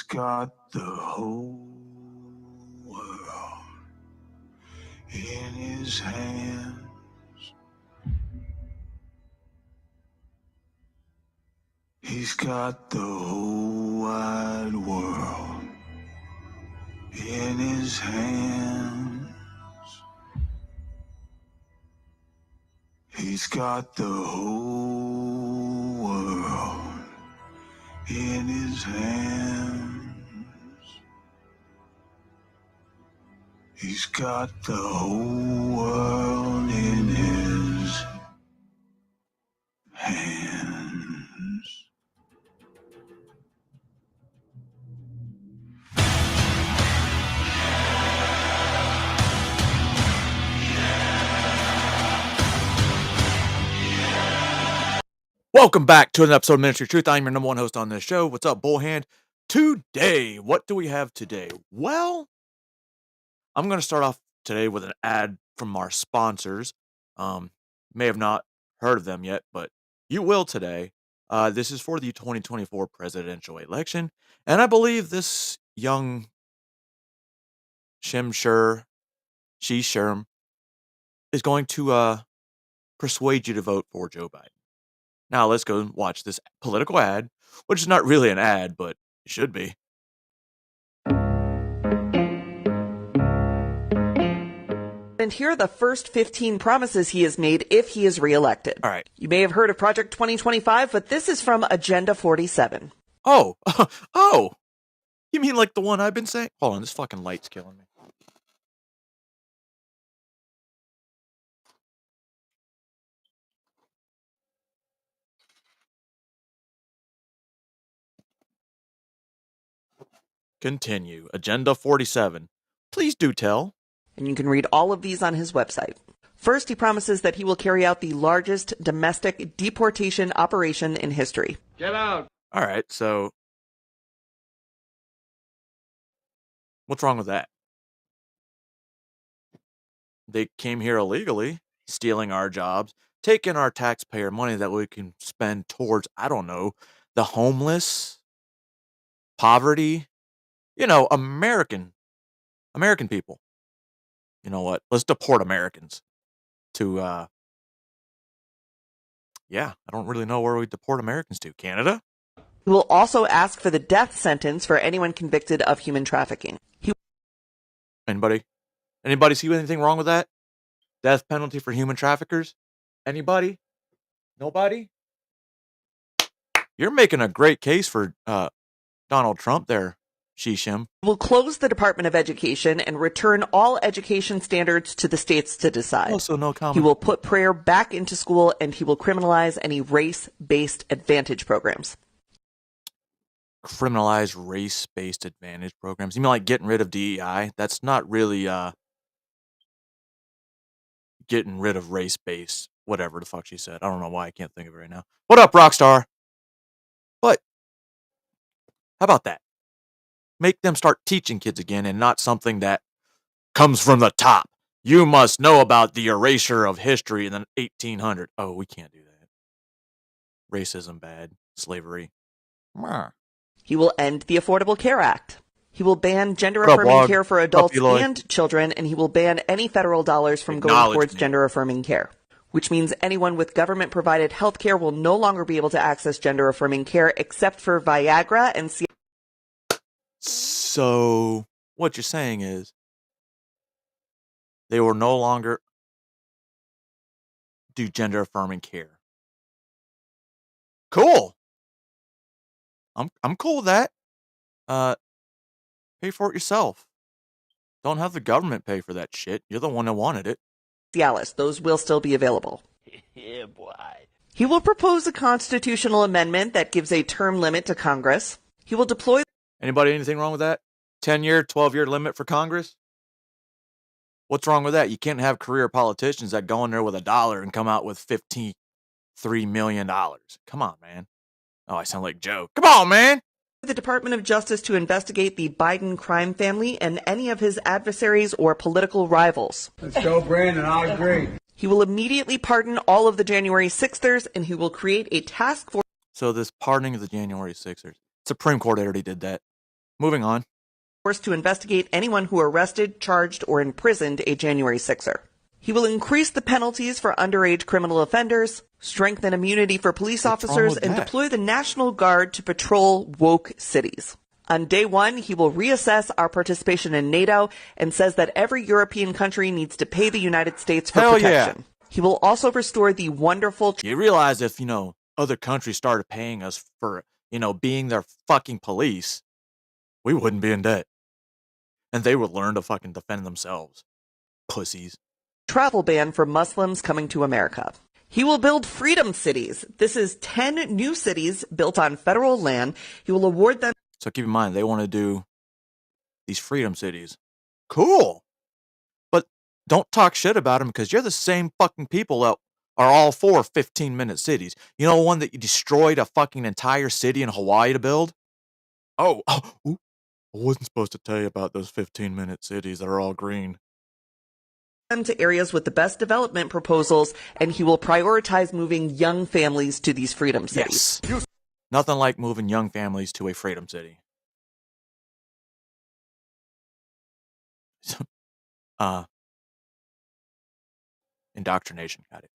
He's got the whole world in his hands. He's got the whole wide world in his hands. He's got the whole world in his hands. He's got the whole world in his hands. Welcome back to an episode of Ministry of Truth. I'm your number one host on this show. What's up, Bullhand? Today, what do we have today? Well, I'm going to start off today with an ad from our sponsors. May have not heard of them yet, but you will today. This is for the 2024 presidential election, and I believe this young Shimshur, She-Sherm, is going to persuade you to vote for Joe Biden. Now let's go and watch this political ad, which is not really an ad, but it should be. And here are the first 15 promises he has made if he is reelected. All right. You may have heard of Project 2025, but this is from Agenda 47. Oh, oh, you mean like the one I've been saying? Hold on, this fucking light's killing me. Continue. Agenda 47. Please do tell. And you can read all of these on his website. First, he promises that he will carry out the largest domestic deportation operation in history. Get out. All right, so what's wrong with that? They came here illegally, stealing our jobs, taking our taxpayer money that we can spend towards, I don't know, the homeless, poverty, American people. You know what? Let's deport Americans to, I don't really know where we deport Americans to. Canada? He will also ask for the death sentence for anyone convicted of human trafficking. Anybody see anything wrong with that? Death penalty for human traffickers? Anybody? Nobody? You're making a great case for Donald Trump there, Shishim. He will close the Department of Education and return all education standards to the states to decide. Also, no comment. He will put prayer back into school, and he will criminalize any race-based advantage programs. Criminalize race-based advantage programs? You mean like getting rid of DEI? That's not really getting rid of race-based, whatever the fuck she said. I don't know why I can't think of it right now. What up, Rockstar? But how about that? Make them start teaching kids again and not something that comes from the top. You must know about the erasure of history in the 1800s. Oh, we can't do that. Racism bad. Slavery. He will end the Affordable Care Act. He will ban gender-affirming care for adults and children, and he will ban any federal dollars from going towards gender-affirming care, which means anyone with government-provided health care will no longer be able to access gender-affirming care except for Viagra and So, what you're saying is they will no longer do gender-affirming care. Cool. I'm cool with that. Pay for it yourself. Don't have the government pay for that shit. You're the one that wanted it. Cialis. Those will still be available. Yeah, boy. He will propose a constitutional amendment that gives a term limit to Congress. He will deploy... Anybody anything wrong with that? 10-year, 12-year limit for Congress? What's wrong with that? You can't have career politicians that go in there with $1 and come out with $53 million. Come on, man. Oh, I sound like Joe. Come on, man. The Department of Justice to investigate the Biden crime family and any of his adversaries or political rivals. Let's go, Brandon. I agree. He will immediately pardon all of the January 6thers, and he will create a task force. So this pardoning of the January 6thers, Supreme Court already did that. moving on. Forced to investigate anyone who arrested, charged, or imprisoned a January 6er. He will increase the penalties for underage criminal offenders, strengthen immunity for police officers, and deploy the National Guard to patrol woke cities. On day one, he will reassess our participation in NATO and says that every European country needs to pay the United States for protection. Yeah. He will also restore the wonderful... You realize if, other countries started paying us for, being their fucking police, we wouldn't be in debt. And they would learn to fucking defend themselves. Pussies. Travel ban for Muslims coming to America. He will build freedom cities. This is 10 new cities built on federal land. He will award them... So keep in mind, they want to do these freedom cities. Cool. But don't talk shit about them because you're the same fucking people that are all for 15-minute cities. You know, one that you destroyed a fucking entire city in Hawaii to build? Oh, I wasn't supposed to tell you about those 15-minute cities that are all green. To areas with the best development proposals, and he will prioritize moving young families to these freedom cities. Yes. Nothing like moving young families to a freedom city. Indoctrination, got it.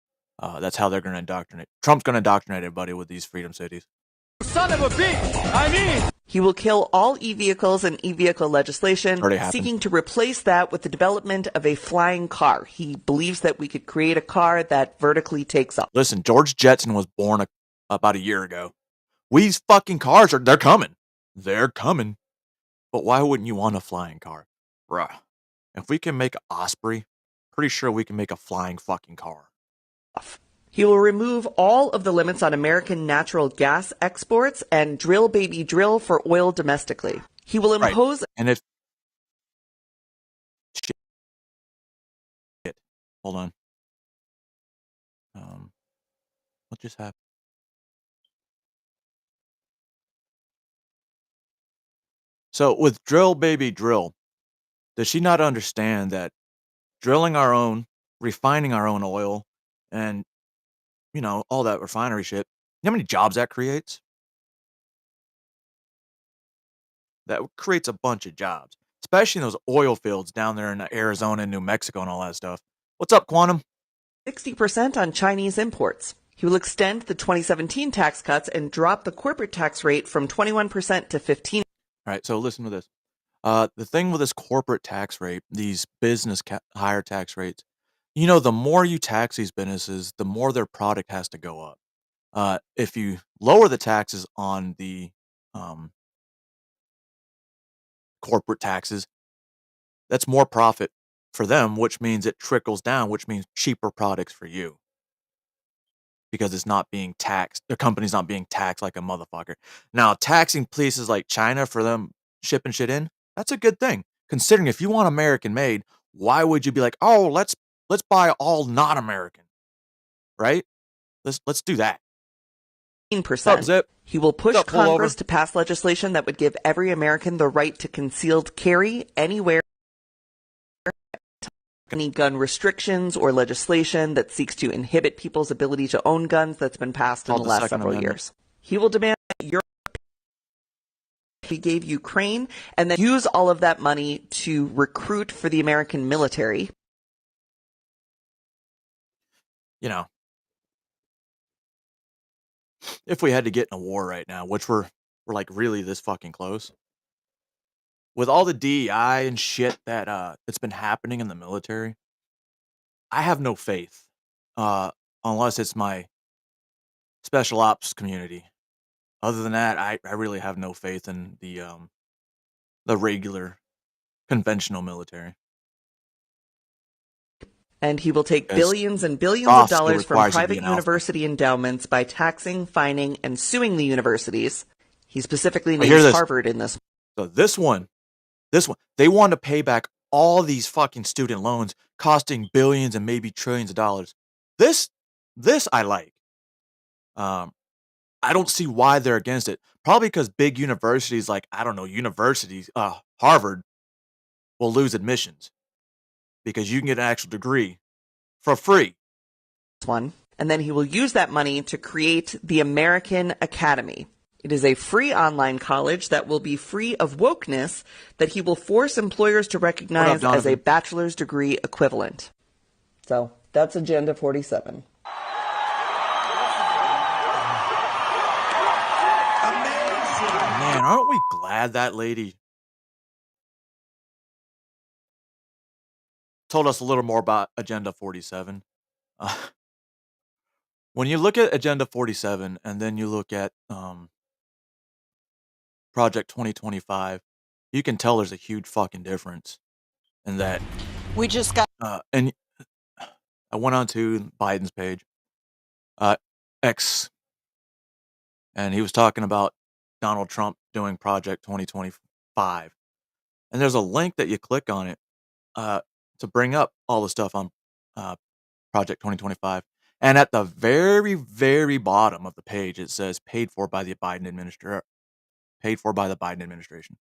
That's how they're going to indoctrinate. Trump's going to indoctrinate everybody with these freedom cities. Son of a bitch! He will kill all e-vehicles and e-vehicle legislation, seeking to replace that with the development of a flying car. He believes that we could create a car that vertically takes off. Listen, George Jetson was born about a year ago. These fucking cars they're coming. They're coming. But why wouldn't you want a flying car? Bruh. If we can make an Osprey, pretty sure we can make a flying fucking car. He will remove all of the limits on American natural gas exports and drill baby drill for oil domestically. He will impose... Right. And if... Shit. Hold on. What just happened? So with drill baby drill, does she not understand that drilling our own, refining our own oil, and all that refinery shit, you know how many jobs that creates? That creates a bunch of jobs, especially in those oil fields down there in Arizona and New Mexico and all that stuff. What's up, Quantum? 60% on Chinese imports. He will extend the 2017 tax cuts and drop the corporate tax rate from 21% to 15%. All right, so listen to this. The thing with this corporate tax rate, these business higher tax rates, the more you tax these businesses, the more their product has to go up. If you lower the taxes on the corporate taxes, that's more profit for them, which means it trickles down, which means cheaper products for you. Because it's not being taxed. The company's not being taxed like a motherfucker. Now, taxing places like China for them shipping shit in, that's a good thing. Considering if you want American made, why would you be like, oh, let's buy all not American, right? Let's do that. 15%. He will push Congress to pass legislation that would give every American the right to concealed carry anywhere. Any gun restrictions or legislation that seeks to inhibit people's ability to own guns that's been passed in the last several years. He will demand that Europe he gave Ukraine and then use all of that money to recruit for the American military. If we had to get in a war right now, which we're like really this fucking close, with all the DEI and shit that it's been happening in the military, I have no faith, unless it's my special ops community. Other than that, I really have no faith in the regular, conventional military. And he will take billions and billions of dollars from private university endowments by taxing, fining, and suing the universities. He specifically names Harvard in this. So this one, they want to pay back all these fucking student loans costing billions and maybe trillions of dollars. This I like. I don't see why they're against it. Probably because big universities like, Harvard will lose admissions because you can get an actual degree for free. And then he will use that money to create the American Academy. It is a free online college that will be free of wokeness that he will force employers to recognize as a bachelor's degree equivalent. So that's Agenda 47. Man, aren't we glad that lady told us a little more about Agenda 47? When you look at Agenda 47 and then you look at Project 2025, you can tell there's a huge fucking difference in that. We just got... and I went on to Biden's page, X, and he was talking about Donald Trump doing Project 2025. And there's a link that you click on it to bring up all the stuff on Project 2025. And at the very, very bottom of the page, it says paid for by the Biden administration. Paid for by the Biden administration.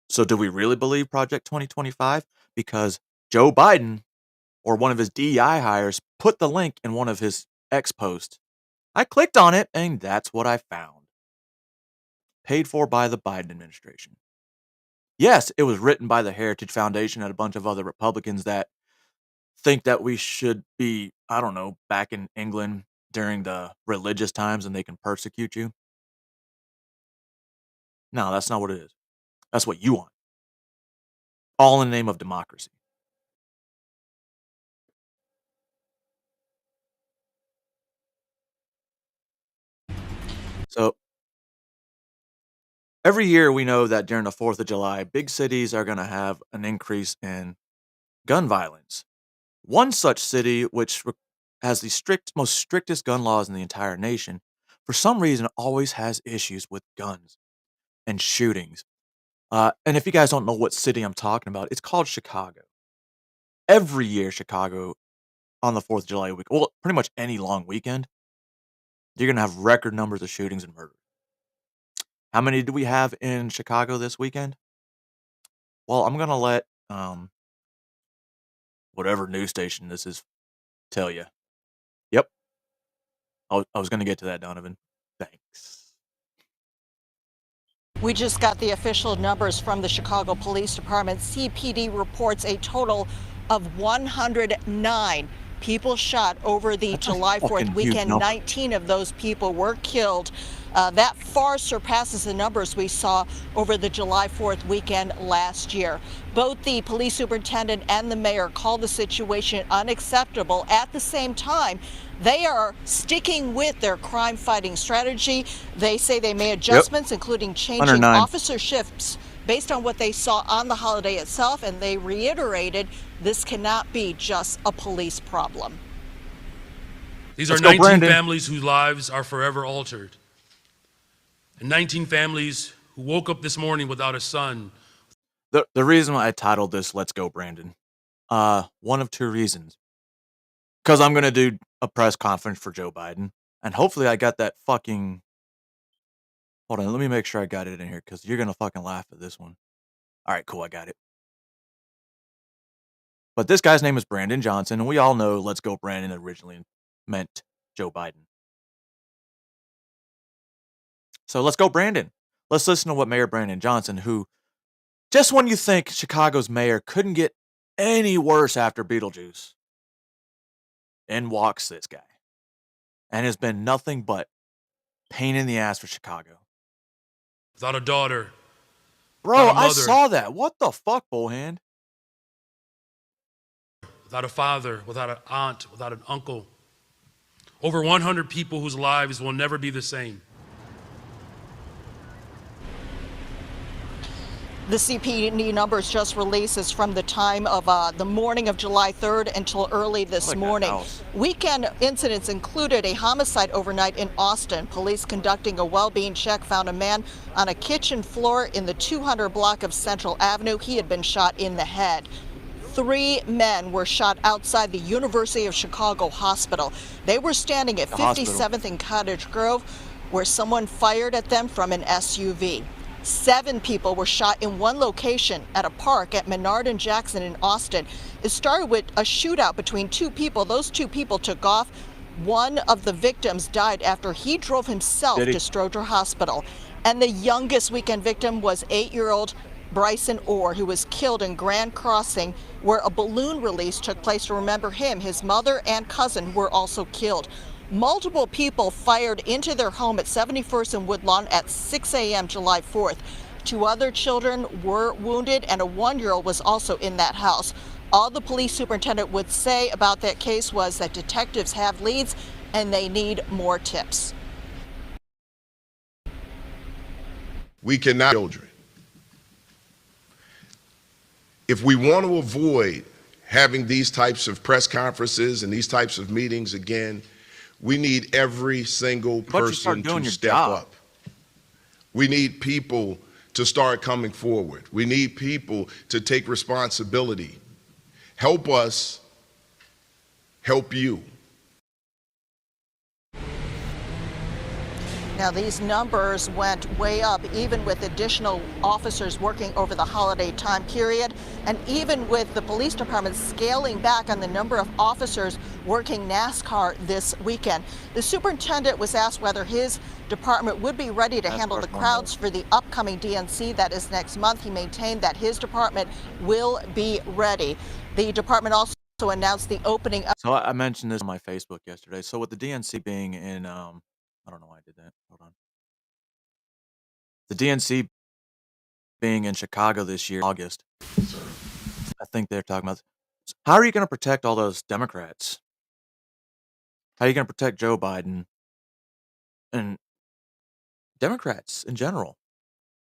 So do we really believe Project 2025? Because Joe Biden or one of his DEI hires put the link in one of his X posts. I clicked on it and that's what I found. Paid for by the Biden administration. Yes, it was written by the Heritage Foundation and a bunch of other Republicans that think that we should be, I don't know, back in England during the religious times and they can persecute you. No, that's not what it is. That's what you want. All in the name of democracy. So, every year we know that during the 4th of July, big cities are going to have an increase in gun violence. One such city, which has the most strictest gun laws in the entire nation, for some reason always has issues with guns and shootings. And if you guys don't know what city I'm talking about, it's called Chicago. Every year, Chicago, on the 4th of July week, well, pretty much any long weekend, you're going to have record numbers of shootings and murders. How many do we have in Chicago this weekend? Well, I'm going to let whatever news station this is tell you. Yep. I was going to get to that, Donovan. Thanks. We just got the official numbers from the Chicago Police Department. CPD reports a total of 109 people shot over the July 4th weekend. 19 of those people were killed. That far surpasses the numbers we saw over the July 4th weekend last year. Both the police superintendent and the mayor called the situation unacceptable. At the same time, they are sticking with their crime-fighting strategy. They say they made adjustments, including changing officer shifts based on what they saw on the holiday itself, and they reiterated this cannot be just a police problem. These are 19 families whose lives are forever altered. And 19 families who woke up this morning without a son. The reason why I titled this Let's Go, Brandon, one of two reasons. Because I'm going to do a press conference for Joe Biden, and hopefully I got that fucking... Hold on, let me make sure I got it in here, because you're going to fucking laugh at this one. All right, cool, I got it. But this guy's name is Brandon Johnson, and we all know Let's Go Brandon originally meant Joe Biden. So let's go, Brandon. Let's listen to what Mayor Brandon Johnson, who, just when you think Chicago's mayor couldn't get any worse after Beetlejuice, in walks this guy. And has been nothing but pain in the ass for Chicago. Without a daughter. Bro, I saw that. What the fuck, Bullhand? Without a father, without an aunt, without an uncle. Over 100 people whose lives will never be the same. The CPD numbers just released is from the time of the morning of July 3rd until early this morning. Weekend incidents included a homicide overnight in Austin. Police conducting a well-being check found a man on a kitchen floor in the 200 block of Central Avenue. He had been shot in the head. 3 men were shot outside the University of Chicago Hospital. They were standing at 57th and Cottage Grove, where someone fired at them from an SUV. 7 people were shot in one location at a park at Menard and Jackson in Austin. It started with a shootout between 2 people. Those 2 people took off. One of the victims died after he drove himself to Stroger Hospital. And the youngest weekend victim was 8-year-old Bryson Orr, who was killed in Grand Crossing, where a balloon release took place to remember him. His mother and cousin were also killed. Multiple people fired into their home at 71st and Woodlawn at 6 a.m. July 4th. 2 other children were wounded, and a 1-year-old was also in that house. All the police superintendent would say about that case was that detectives have leads and they need more tips. We cannot children. If we want to avoid having these types of press conferences and these types of meetings again, we need every single person to step up. We need people to start coming forward. We need people to take responsibility. Help us help you. Now, these numbers went way up, even with additional officers working over the holiday time period, and even with the police department scaling back on the number of officers working NASCAR this weekend. The superintendent was asked whether his department would be ready to handle the crowds for the upcoming DNC that is next month. He maintained that his department will be ready. The department also announced the opening of... So I mentioned this on my Facebook yesterday. So with the DNC being in, I don't know why I did that. Hold on. The DNC being in Chicago this year, August. I think they're talking about, how are you going to protect all those Democrats? How are you going to protect Joe Biden and Democrats in general?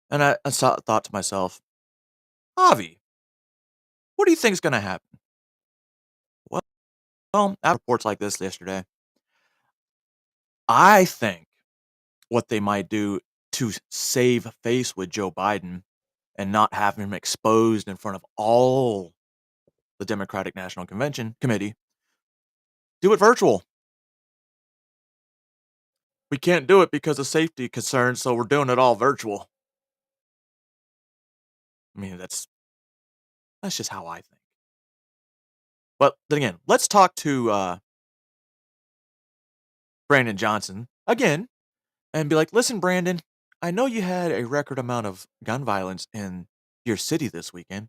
And I thought to myself, Avi, what do you think is going to happen? Well, after reports like this yesterday, I think what they might do to save face with Joe Biden and not have him exposed in front of all the Democratic National Convention Committee, do it virtual. We can't do it because of safety concerns, so we're doing it all virtual. I mean, that's just how I think. But then again, let's talk to Brandon Johnson again and be like, listen, Brandon, I know you had a record amount of gun violence in your city this weekend,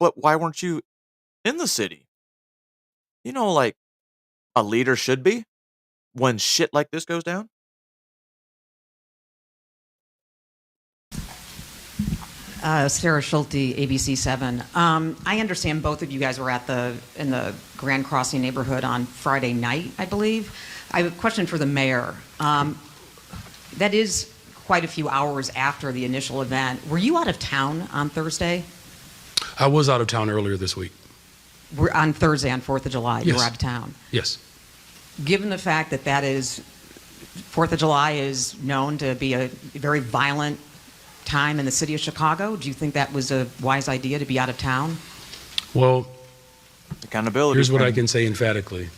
but why weren't you in the city? You know, like a leader should be when shit like this goes down. Sarah Schulte, ABC 7. I understand both of you guys were in the Grand Crossing neighborhood on Friday night, I believe. I have a question for the mayor. That is quite a few hours after the initial event. Were you out of town on Thursday? I was out of town earlier this week. On Thursday, on 4th of July, Yes. you were out of town? Yes. Given the fact that 4th of July is known to be a very violent time in the city of Chicago, do you think that was a wise idea to be out of town? Well, accountability. Here's what I can say emphatically,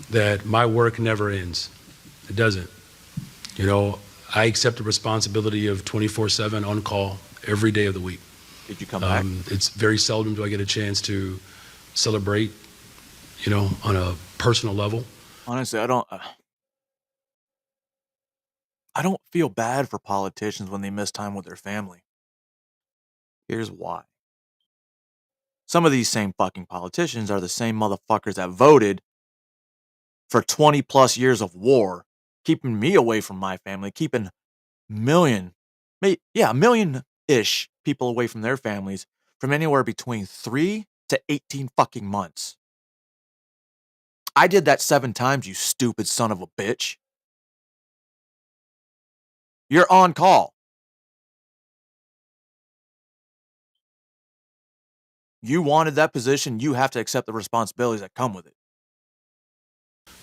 that my work never ends. It doesn't. You know, I accept the responsibility of 24/7 on call every day of the week. Did you come back? It's very seldom do I get a chance to celebrate, you know, on a personal level. Honestly, I don't feel bad for politicians when they miss time with their family. Here's why. Some of these same fucking politicians are the same motherfuckers that voted for 20 plus years of war, keeping me away from my family, keeping million-ish people away from their families from anywhere between 3 to 18 fucking months. I did that 7 times, you stupid son of a bitch. You're on call. You wanted that position, you have to accept the responsibilities that come with it.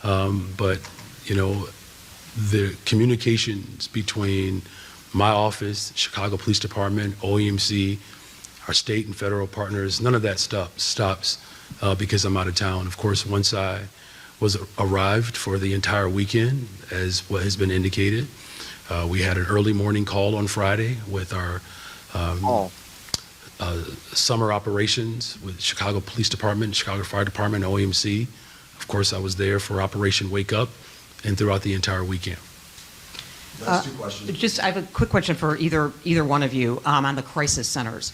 But, you know, the communications between my office, Chicago Police Department, OEMC, our state and federal partners, none of that stops because I'm out of town. Of course, once I arrived for the entire weekend, as what has been indicated, we had an early morning call on Friday with our summer operations with Chicago Police Department, Chicago Fire Department, OEMC. Of course, I was there for Operation Wake Up and throughout the entire weekend. That's two questions. I have a quick question for either one of you on the crisis centers.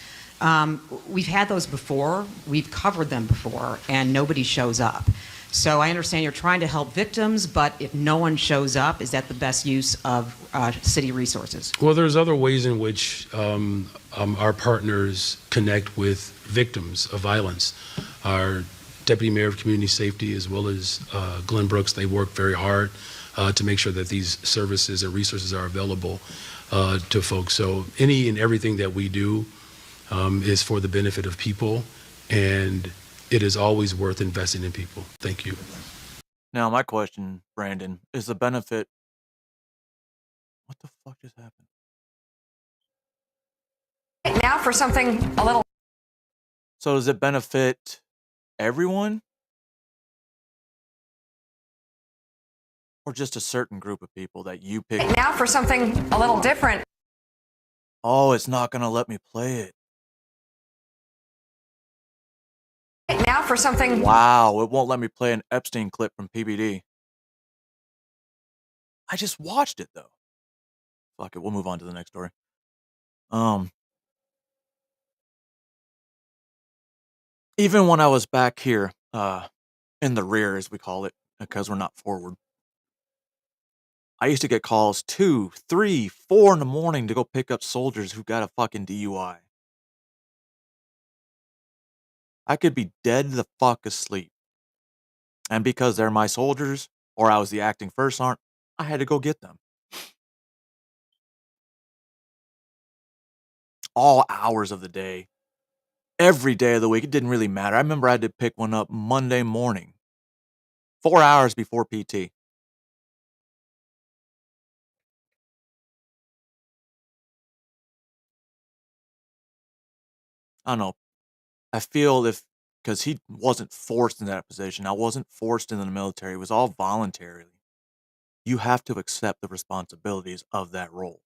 We've had those before, we've covered them before, and nobody shows up. So I understand you're trying to help victims, but if no one shows up, is that the best use of city resources? Well, there's other ways in which our partners connect with victims of violence. Our Deputy Mayor of Community Safety, as well as Glenn Brooks, they work very hard to make sure that these services and resources are available to folks. So any and everything that we do is for the benefit of people, and it is always worth investing in people. Thank you. Now, my question, Brandon, is the benefit... What the fuck just happened? Now for something a little... So does it benefit everyone? Or just a certain group of people that you pick? Now for something a little different. Oh, it's not going to let me play it. Now for something... Wow, it won't let me play an Epstein clip from PBD. I just watched it, though. Fuck it, we'll move on to the next story. Even when I was back here, in the rear, as we call it, because we're not forward, I used to get calls 2, 3, 4 in the morning to go pick up soldiers who got a fucking DUI. I could be dead the fuck asleep. And because they're my soldiers, or I was the acting first sergeant, I had to go get them. All hours of the day. Every day of the week. It didn't really matter. I remember I had to pick one up Monday morning. 4 hours before PT. I don't know. I feel because he wasn't forced in that position. I wasn't forced into the military. It was all voluntarily. You have to accept the responsibilities of that role.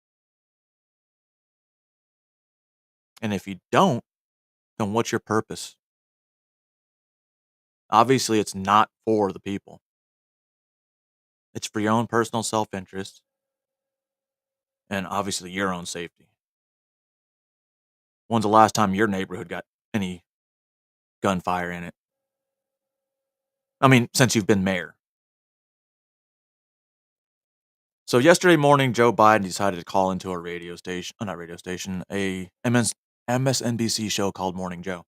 And if you don't, then what's your purpose? Obviously, it's not for the people. It's for your own personal self-interest. And obviously your own safety. When's the last time your neighborhood got any gunfire in it? I mean, since you've been mayor. So yesterday morning, Joe Biden decided to call into a radio station, not radio station, a MSNBC show called Morning Joe.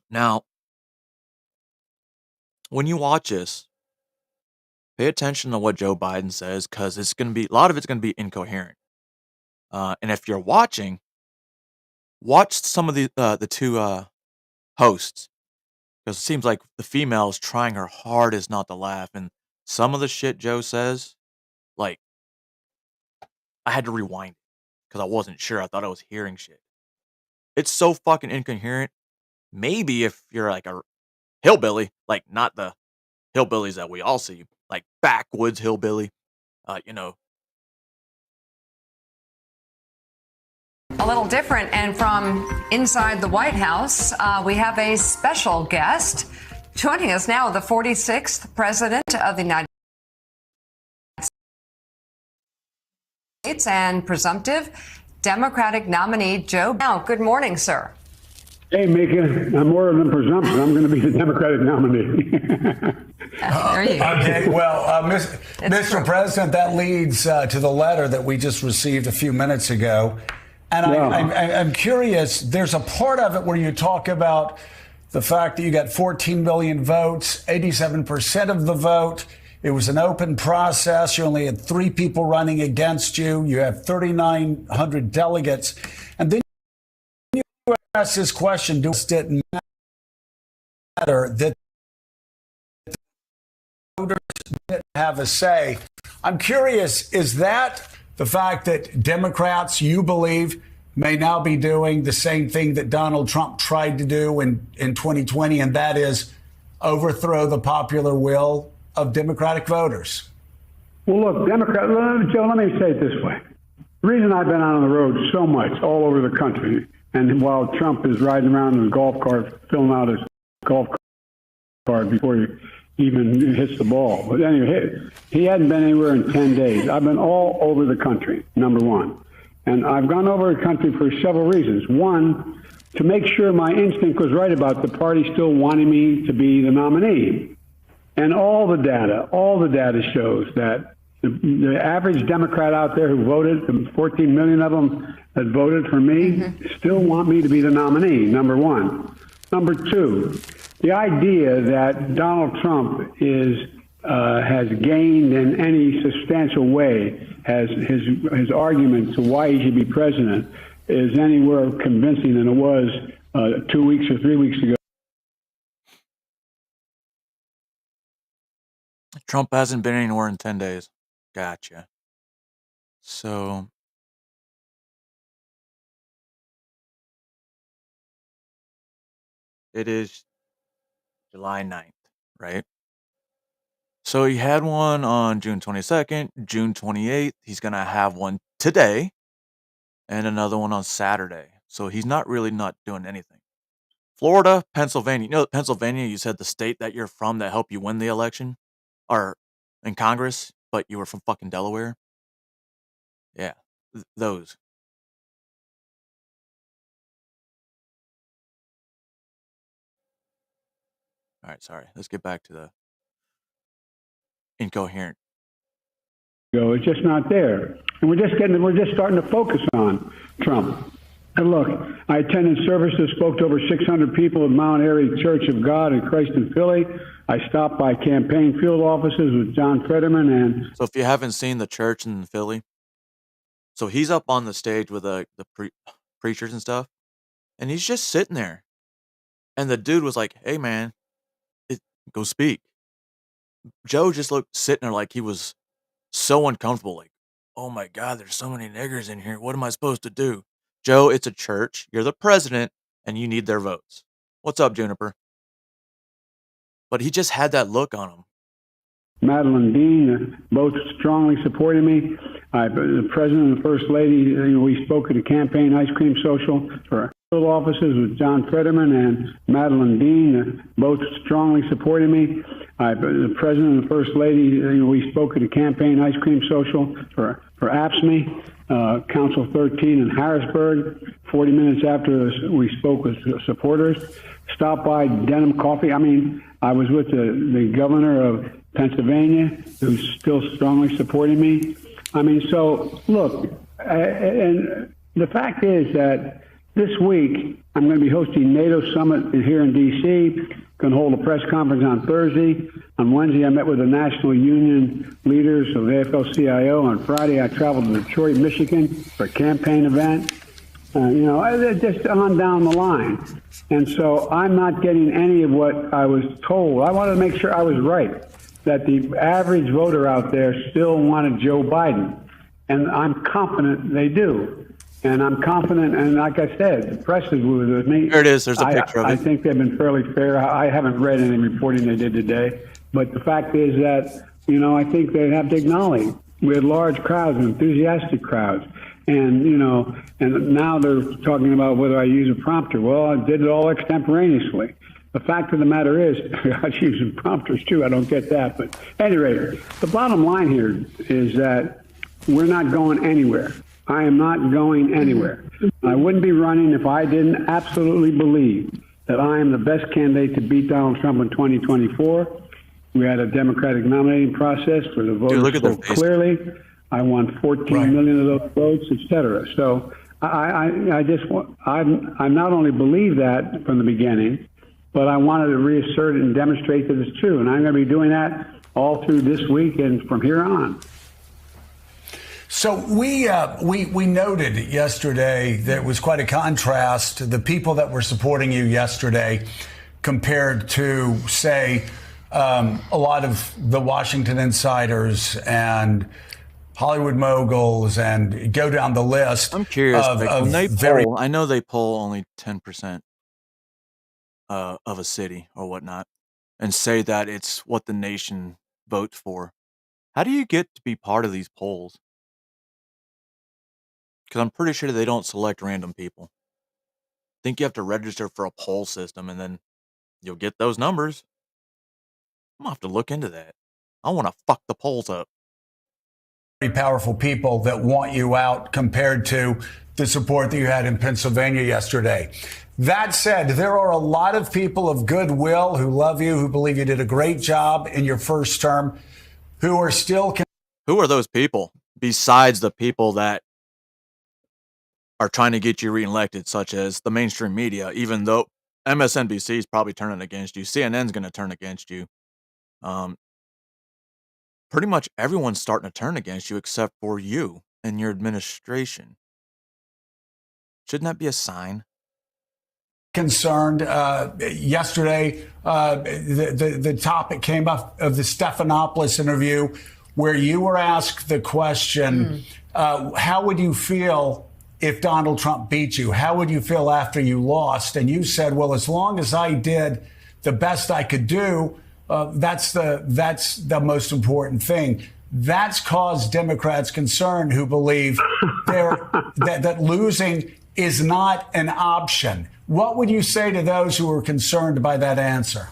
Now, when you watch this, pay attention to what Joe Biden says, because it's going to be, a lot of it's going to be incoherent. And if you're watching, watch some of the two hosts, because it seems like the female is trying her hardest not to laugh, and some of the shit Joe says, like, I had to rewind it because I wasn't sure. I thought I was hearing shit. It's so fucking incoherent. Maybe if you're like a hillbilly, like not the hillbillies that we all see, like backwoods hillbilly, you know. A little different, and from inside the White House, we have a special guest joining us now, the 46th President of the United States and presumptive Democratic nominee Joe Biden. Good morning, sir. Hey, Mika, I'm more than presumptive. I'm going to be the Democratic nominee. There you go. Okay, well, Mr. President, that leads to the letter that we just received a few minutes ago. And I'm curious, there's a part of it where you talk about the fact that you got 14 million votes, 87% of the vote. It was an open process. You only had 3 people running against you. You have 3,900 delegates. And then you ask this question, does it didn't matter that the voters didn't have a say? I'm curious, is that the fact that Democrats, you believe, may now be doing the same thing that Donald Trump tried to do in 2020, and that is overthrow the popular will of Democratic voters? Well, look, Joe, let me say it this way. The reason I've been out on the road so much all over the country, and while Trump is riding around in his golf cart filling out his golf cart before he even hits the ball. But anyway, he hadn't been anywhere in 10 days. I've been all over the country, number one. And I've gone over the country for several reasons. One, to make sure my instinct was right about the party still wanting me to be the nominee. And all the data shows that the average Democrat out there who voted, the 14 million of them that voted for me, still want me to be the nominee, number one. Number two, the idea that Donald Trump has gained in any substantial way, has his argument to why he should be president is anywhere convincing than it was 2 weeks or 3 weeks ago. Trump hasn't been anywhere in 10 days. Gotcha. So it is July 9th, right? So he had one on June 22nd, June 28th. He's going to have one today and another one on Saturday. So he's not doing anything. Florida, Pennsylvania. You know, Pennsylvania, you said the state that you're from that helped you win the election or in Congress, but you were from fucking Delaware. Yeah, those. All right, sorry. Let's get back to the incoherent. It's just not there. And we're just starting to focus on Trump. And look, I attended services, spoke to over 600 people at Mount Airy Church of God in Christ in Philly. I stopped by campaign field offices with John Fetterman and... So if you haven't seen the church in Philly, so he's up on the stage with the preachers and stuff, and he's just sitting there. And the dude was like, hey, man, go speak. Joe just looked sitting there like he was so uncomfortable, like, oh my God, there's so many niggers in here. What am I supposed to do? Joe, it's a church. You're the president, and you need their votes. What's up, Juniper? But he just had that look on him. Madeline Dean, both strongly supported me. The president and the first lady, we spoke at a campaign ice cream social for field offices with John Fetterman and Madeline Dean, both strongly supported me. The president and the first lady, we spoke at a campaign ice cream social for 𝕷𝖊𝖙, Council 13 in Harrisburg. 40 minutes after we spoke with supporters, stopped by Denim Coffee. I mean, I was with the governor of Pennsylvania, who's still strongly supporting me. I mean, so look, and the fact is that this week I'm going to be hosting NATO summit here in D.C. Going to hold a press conference on Thursday. On Wednesday, I met with the national union leaders of the AFL-CIO. On Friday, I traveled to Detroit, Michigan for a campaign event. Just on down the line. And so I'm not getting any of what I was told. I wanted to make sure I was right, that the average voter out there still wanted Joe Biden. And I'm confident they do. And I'm confident, and like I said, the press is with me. There it is. There's a picture of it. I think they've been fairly fair. I haven't read any reporting they did today. But the fact is that, I think they have to acknowledge we had large crowds, enthusiastic crowds. And, and now they're talking about whether I use a prompter. Well, I did it all extemporaneously. The fact of the matter is, I was using prompters too. I don't get that. But at any rate, the bottom line here is that we're not going anywhere. I am not going anywhere. I wouldn't be running if I didn't absolutely believe that I am the best candidate to beat Donald Trump in 2024. We had a Democratic nominating process where the voters spoke clearly. I won 14 million of those votes, et cetera. So I not only believe that from the beginning, but I wanted to reassert it and demonstrate that it's true. And I'm going to be doing that all through this week and from here on. So we noted yesterday there was quite a contrast to the people that were supporting you yesterday compared to, say, a lot of the Washington insiders and Hollywood moguls, and go down the list. I'm curious. When they poll, I know they poll only 10% of a city or whatnot, and say that it's what the nation votes for. How do you get to be part of these polls? Because I'm pretty sure they don't select random people. I think you have to register for a poll system, and then you'll get those numbers. I'm going to have to look into that. I want to fuck the polls up. Very powerful people that want you out compared to the support that you had in Pennsylvania yesterday. That said, there are a lot of people of goodwill who love you, who believe you did a great job in your first term, who are still... Who are those people besides the people that are trying to get you reelected, such as the mainstream media, even though MSNBC is probably turning against you. CNN's going to turn against you. Pretty much everyone's starting to turn against you except for you and your administration. Shouldn't that be a sign? Concerned yesterday, the topic came up of the Stephanopoulos interview where you were asked the question, how would you feel if Donald Trump beat you? How would you feel after you lost? And you said, well, as long as I did the best I could do, that's the most important thing. That's caused Democrats concern who believe that losing is not an option. What would you say to those who are concerned by that answer?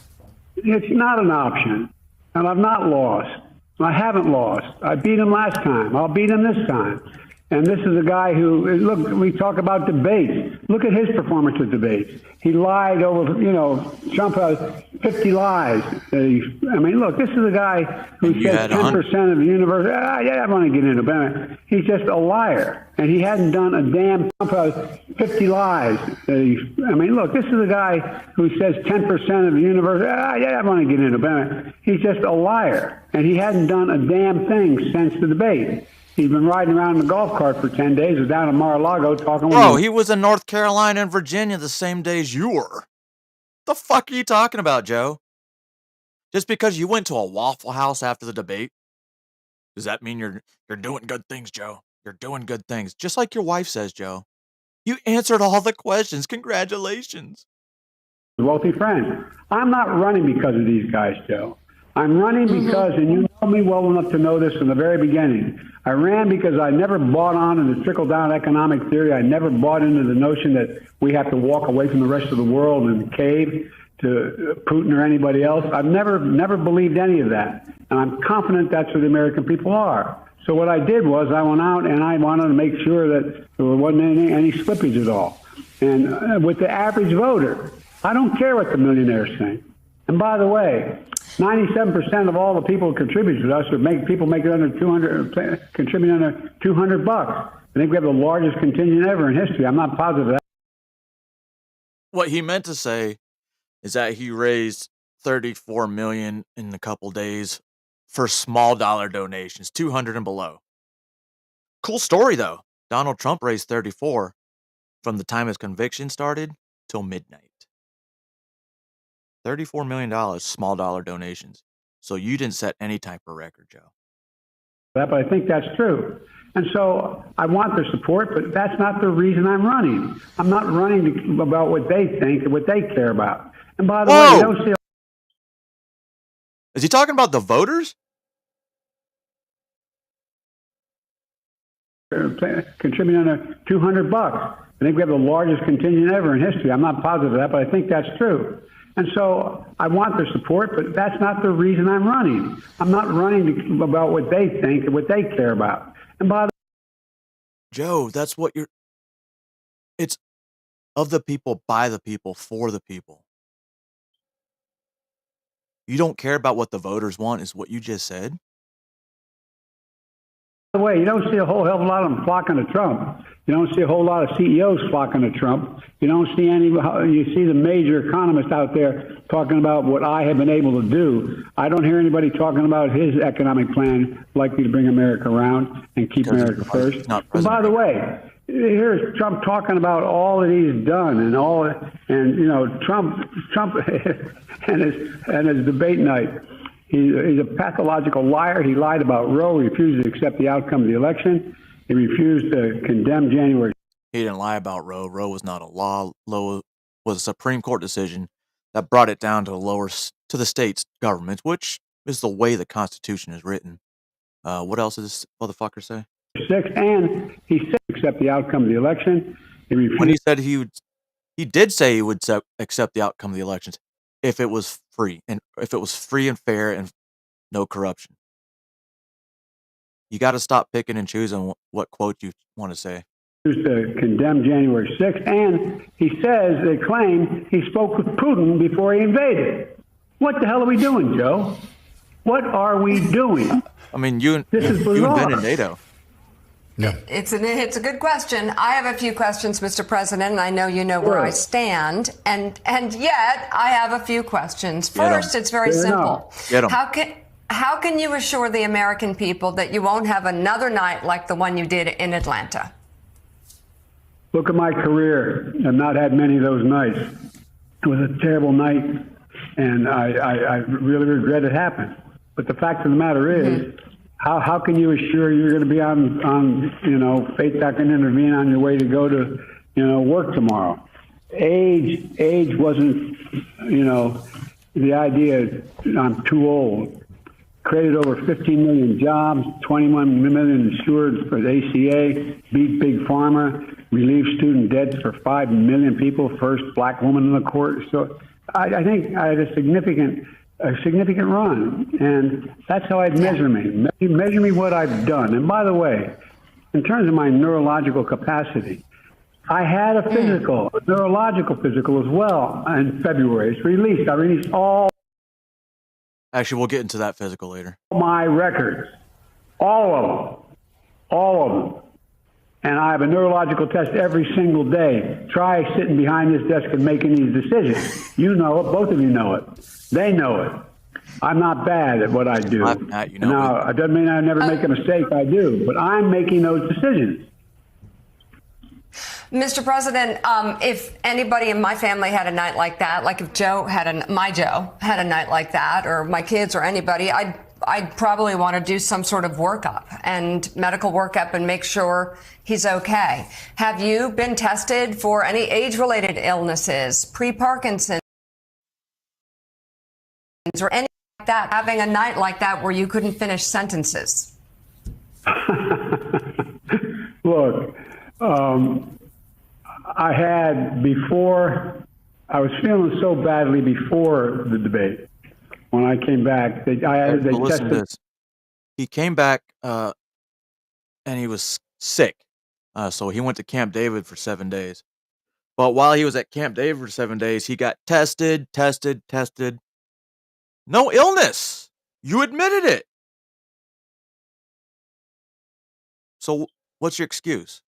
It's not an option, and I've not lost. I haven't lost. I beat him last time. I'll beat him this time. And this is a guy who, look, we talk about debates. Look at his performance at debates. He lied over, Trump has 50 lies. I mean, look, this is a guy who said 10% of the universe. I want to get into it. He's just a liar. And he hadn't done a damn. Trump has 50 lies. I mean, look, this is a guy who says 10% of the universe. I want to get into it. He's just a liar. And he hadn't done a damn thing since the debate. He's been riding around in a golf cart for 10 days. Was down in Mar-a-Lago talking with Bro, he was in North Carolina and Virginia the same days you were. The fuck are you talking about, Joe? Just because you went to a Waffle House after the debate, does that mean you're doing good things, Joe? You're doing good things. Just like your wife says, Joe. You answered all the questions. Congratulations. Wealthy friend. I'm not running because of these guys, Joe. I'm running because, and you know me well enough to know this from the very beginning, I ran because I never bought on in the trickle-down economic theory. I never bought into the notion that we have to walk away from the rest of the world and cave to Putin or anybody else. I've never believed any of that. And I'm confident that's where the American people are. So what I did was I went out and I wanted to make sure that there wasn't any slippage at all. And with the average voter, I don't care what the millionaires think. And by the way, 97% of all the people who contribute to us are people making under 200, contributing under $200. I think we have the largest contingent ever in history. I'm not positive of that. What he meant to say is that he raised $34 million in a couple days for small dollar donations, 200 and below. Cool story though. Donald Trump raised 34 from the time his conviction started till midnight. $34 million, small dollar donations. So you didn't set any type of record, Joe. But I think that's true. And so I want their support, but that's not the reason I'm running. I'm not running about what they think and what they care about. And by the way, you don't see... Is he talking about the voters? Contributing under $200. I think we have the largest contingent ever in history. I'm not positive of that, but I think that's true. And so I want their support, but that's not the reason I'm running. I'm not running about what they think and what they care about. And by the Joe, that's what you're... It's of the people, by the people, for the people. You don't care about what the voters want, is what you just said? By the way, you don't see a whole hell of a lot of them flocking to Trump. You don't see a whole lot of CEOs flocking to Trump. You don't see any. You see the major economists out there talking about what I have been able to do. I don't hear anybody talking about his economic plan likely to bring America around and keep America first. And by the way, here's Trump talking about all that he's done and all, and Trump and his debate night. He's a pathological liar. He lied about Roe. He refused to accept the outcome of the election. He refused to condemn January. He didn't lie about Roe. Roe was not a law. Roe was a Supreme Court decision that brought it down to the states' governments, which is the way the Constitution is written. What else did this motherfucker say? And he said accept the outcome of the election. When he said he did say he would accept the outcome of the elections. if it was free and fair and no corruption. You got to stop picking and choosing what quote you want to say. To condemn January 6th, and he says, they claim he spoke with Putin before he invaded. What the hell are we doing, Joe? What are we doing? I mean, you invented NATO. Yeah. It's a good question. I have a few questions, Mr. President, and I know you know where I stand. And yet, I have a few questions. First, it's very simple. How can you assure the American people that you won't have another night like the one you did in Atlanta? Look at my career. I've not had many of those nights. It was a terrible night, and I really regret it happened. But the fact of the matter is, how can you assure you're going to be on faith that can intervene on your way to go to, work tomorrow? Age wasn't, the idea I'm too old. Created over 15 million jobs, 21 million insured for the ACA, beat Big Pharma, relieved student debts for 5 million people, first black woman in the court. So I think I had a significant run, and that's how I'd measure me. Measure me what I've done. And by the way, in terms of my neurological capacity, I had a physical, a neurological physical as well in February. It's released. I released all. Actually, we'll get into that physical later. My records, all of them. And I have a neurological test every single day. Try sitting behind this desk and making these decisions. You know it. Both of you know it. They know it. I'm not bad at what I do. Now, it doesn't mean I never make a mistake. I do. But I'm making those decisions. Mr. President, if anybody in my family had a night like that, like if my Joe had a night like that, or my kids or anybody, I'd probably want to do some sort of workup and medical workup and make sure he's okay. Have you been tested for any age-related illnesses, pre-Parkinson's, or anything like that, having a night like that where you couldn't finish sentences? Look, I had before, I was feeling so badly before the debate. When I came back, they tested. This. He came back and he was sick. So he went to Camp David for 7 days. But while he was at Camp David for 7 days, he got tested. No illness. You admitted it. So what's your excuse?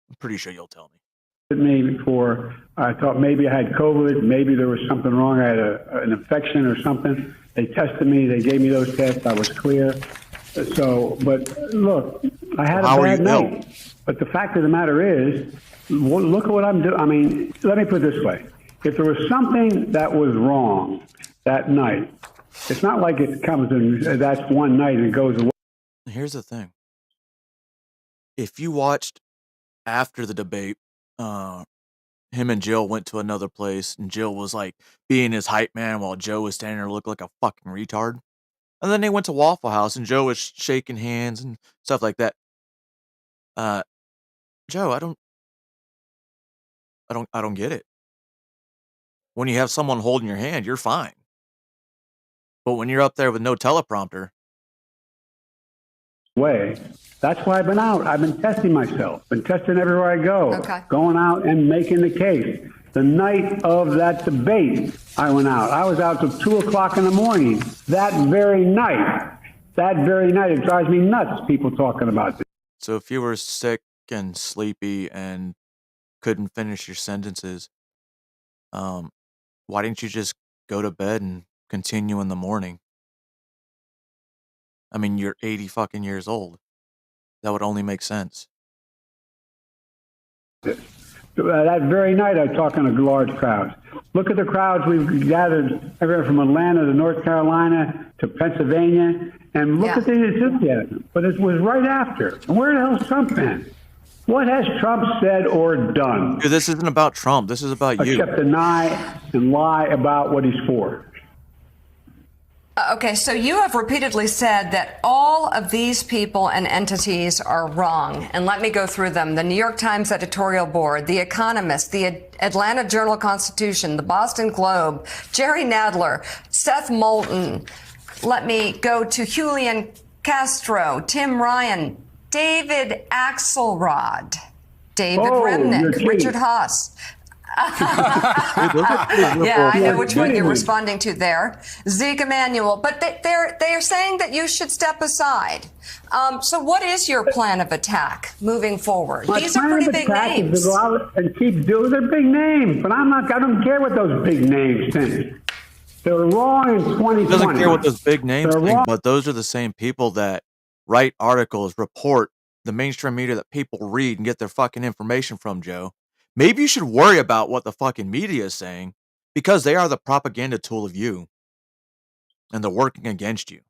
I'm pretty sure you'll tell me. Me before I thought maybe I had COVID, maybe there was something wrong. I had an infection or something. They tested me. They gave me those tests. I was clear. So, but look, I had a bad night. But the fact of the matter is, look at what I'm doing. I mean, let me put it this way. If there was something that was wrong that night, it's not like it comes and that's one night and it goes away. Here's the thing. If you watched after the debate, him and Jill went to another place, and Jill was like being his hype man while Joe was standing there looking like a fucking retard. And then they went to Waffle House, and Joe was shaking hands and stuff like that. Joe, I don't get it. When you have someone holding your hand, you're fine. But when you're up there with no teleprompter. That's why I've been out. I've been testing myself, been testing everywhere I go, going out and making the case. The night of that debate, I went out. I was out till 2 o'clock in the morning that very night. It drives me nuts, people talking about this. So if you were sick and sleepy and couldn't finish your sentences, why didn't you just go to bed and continue in the morning? I mean, you're 80 fucking years old. That would only make sense. That very night, I was talking to large crowds. Look at the crowds we've gathered everywhere from Atlanta to North Carolina to Pennsylvania, and look at the enthusiasm. But it was right after. Where the hell's Trump been? What has Trump said or done? Dude, this isn't about Trump. This is about you. Except deny and lie about what he's for. Okay, so you have repeatedly said that all of these people and entities are wrong. And let me go through them. The New York Times editorial board, The Economist, the Atlanta Journal-Constitution, the Boston Globe, Jerry Nadler, Seth Moulton. Let me go to Julian Castro, Tim Ryan, David Axelrod, David Remnick, Richard Haas. Yeah, I know which one you're responding to there. Zeke Emanuel. But they are saying that you should step aside. So what is your plan of attack moving forward? These are pretty big names. To go out and keep doing their big names, but I don't care what those big names think. They're wrong in 2020. Doesn't care what those big names think, but those are the same people that write articles, report the mainstream media that people read and get their fucking information from, Joe. Maybe you should worry about what the fucking media is saying, because they are the propaganda tool of you, and they're working against you.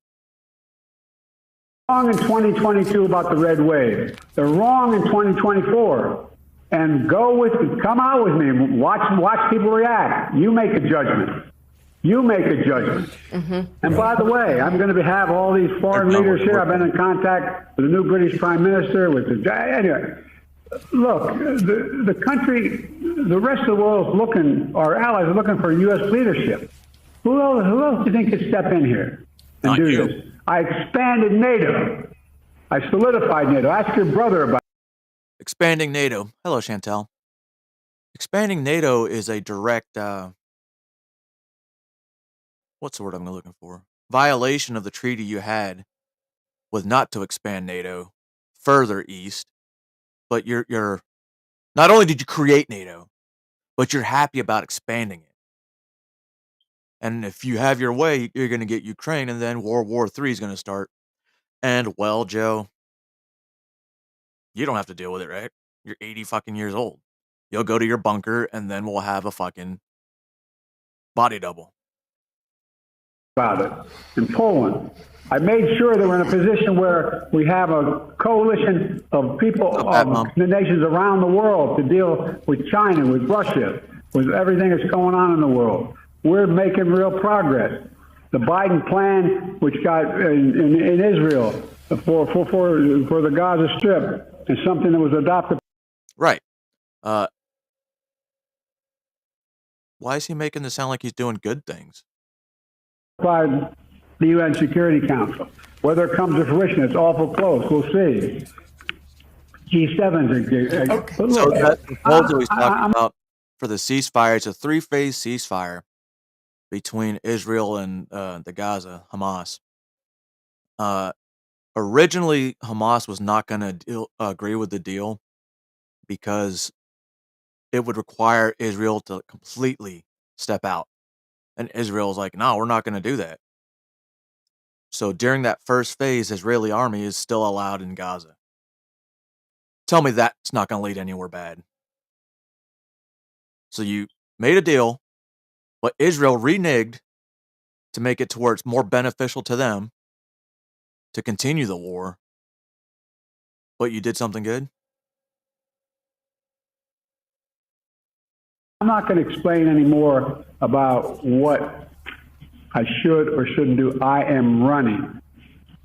Wrong in 2022 about the red wave. They're wrong in 2024. And come out with me. Watch people react. You make a judgment. You make a judgment. Mm-hmm. And by the way, I'm going to have all these foreign leaders here. I've been in contact with the new British Prime Minister. Anyway, look, the country, the rest of the world is looking. Our allies are looking for U.S. leadership. Who else do you think could step in here and do this? I expanded NATO. I solidified NATO. Ask your brother about expanding NATO. Hello, Chantel. Expanding NATO is a direct. What's the word I'm looking for? Violation of the treaty you had with not to expand NATO further east, but you're not only did you create NATO, but you're happy about expanding it. And if you have your way, you're going to get Ukraine, and then World War III is going to start. And well, Joe, you don't have to deal with it, right? You're 80 fucking years old. You'll go to your bunker, and then we'll have a fucking body double. About it in Poland. I made sure that we're in a position where we have a coalition of people of the nations around the world to deal with China, with Russia, with everything that's going on in the world. We're making real progress. The Biden plan, which got in Israel for the Gaza Strip, is something that was adopted. Right. Why is he making this sound like he's doing good things? By the UN Security Council. Whether it comes to fruition, it's awful close. We'll see. G7's okay. So that proposal he's talking about for the ceasefire, it's a 3-phase ceasefire between Israel and the Gaza, Hamas. Originally, Hamas was not going to agree with the deal because it would require Israel to completely step out. And Israel's like, no, we're not going to do that. So during that first phase, Israeli army is still allowed in Gaza. Tell me that's not going to lead anywhere bad. So you made a deal, but Israel reneged to make it to where it's more beneficial to them to continue the war. But you did something good? I'm not going to explain any more about what I should or shouldn't do. I am running.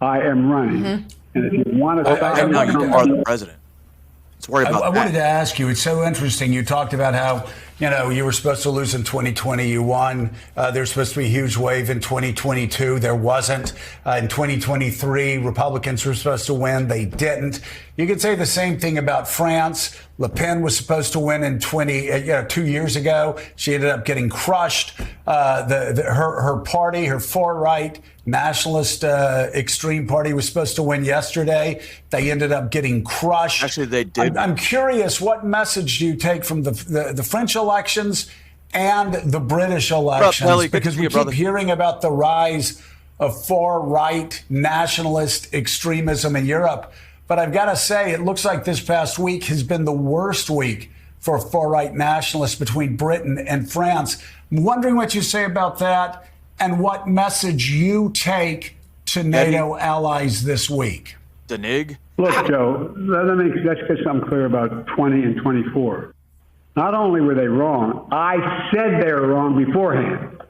Mm-hmm. And if you want to stop me, you are the president. Let's worry about that. I wanted to ask you, it's so interesting. You talked about how, you were supposed to lose in 2020. You won. There's supposed to be a huge wave in 2022. There wasn't. In 2023, Republicans were supposed to win. They didn't. You could say the same thing about France. Le Pen was supposed to win in 2 years ago. She ended up getting crushed. Her party, her far-right nationalist extreme party, was supposed to win yesterday. They ended up getting crushed. Actually, they did. I'm curious, what message do you take from the French elections and the British elections? Because we keep hearing about the rise of far-right nationalist extremism in Europe. But I've got to say, it looks like this past week has been the worst week for far-right nationalists between Britain and France. I'm wondering what you say about that and what message you take to NATO allies this week. 𝕷𝖊𝖙'? Look, Joe, let's get something clear about 20 and 24. Not only were they wrong, I said they were wrong beforehand.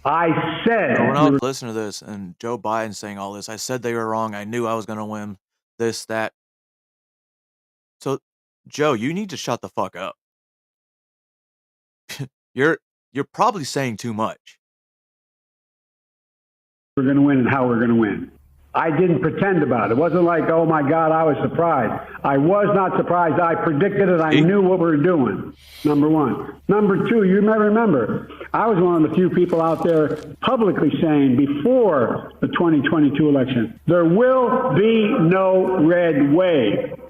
I said. When I was listening to this and Joe Biden saying all this, I said they were wrong. I knew I was going to win this, that. So, Joe, you need to shut the fuck up. You're probably saying too much. We're going to win and how we're going to win. I didn't pretend about it. It wasn't like, oh my God, I was surprised. I was not surprised. I predicted it. I knew what we were doing. Number one. Number two, you may remember, I was one of the few people out there publicly saying before the 2022 election, there will be no red wave.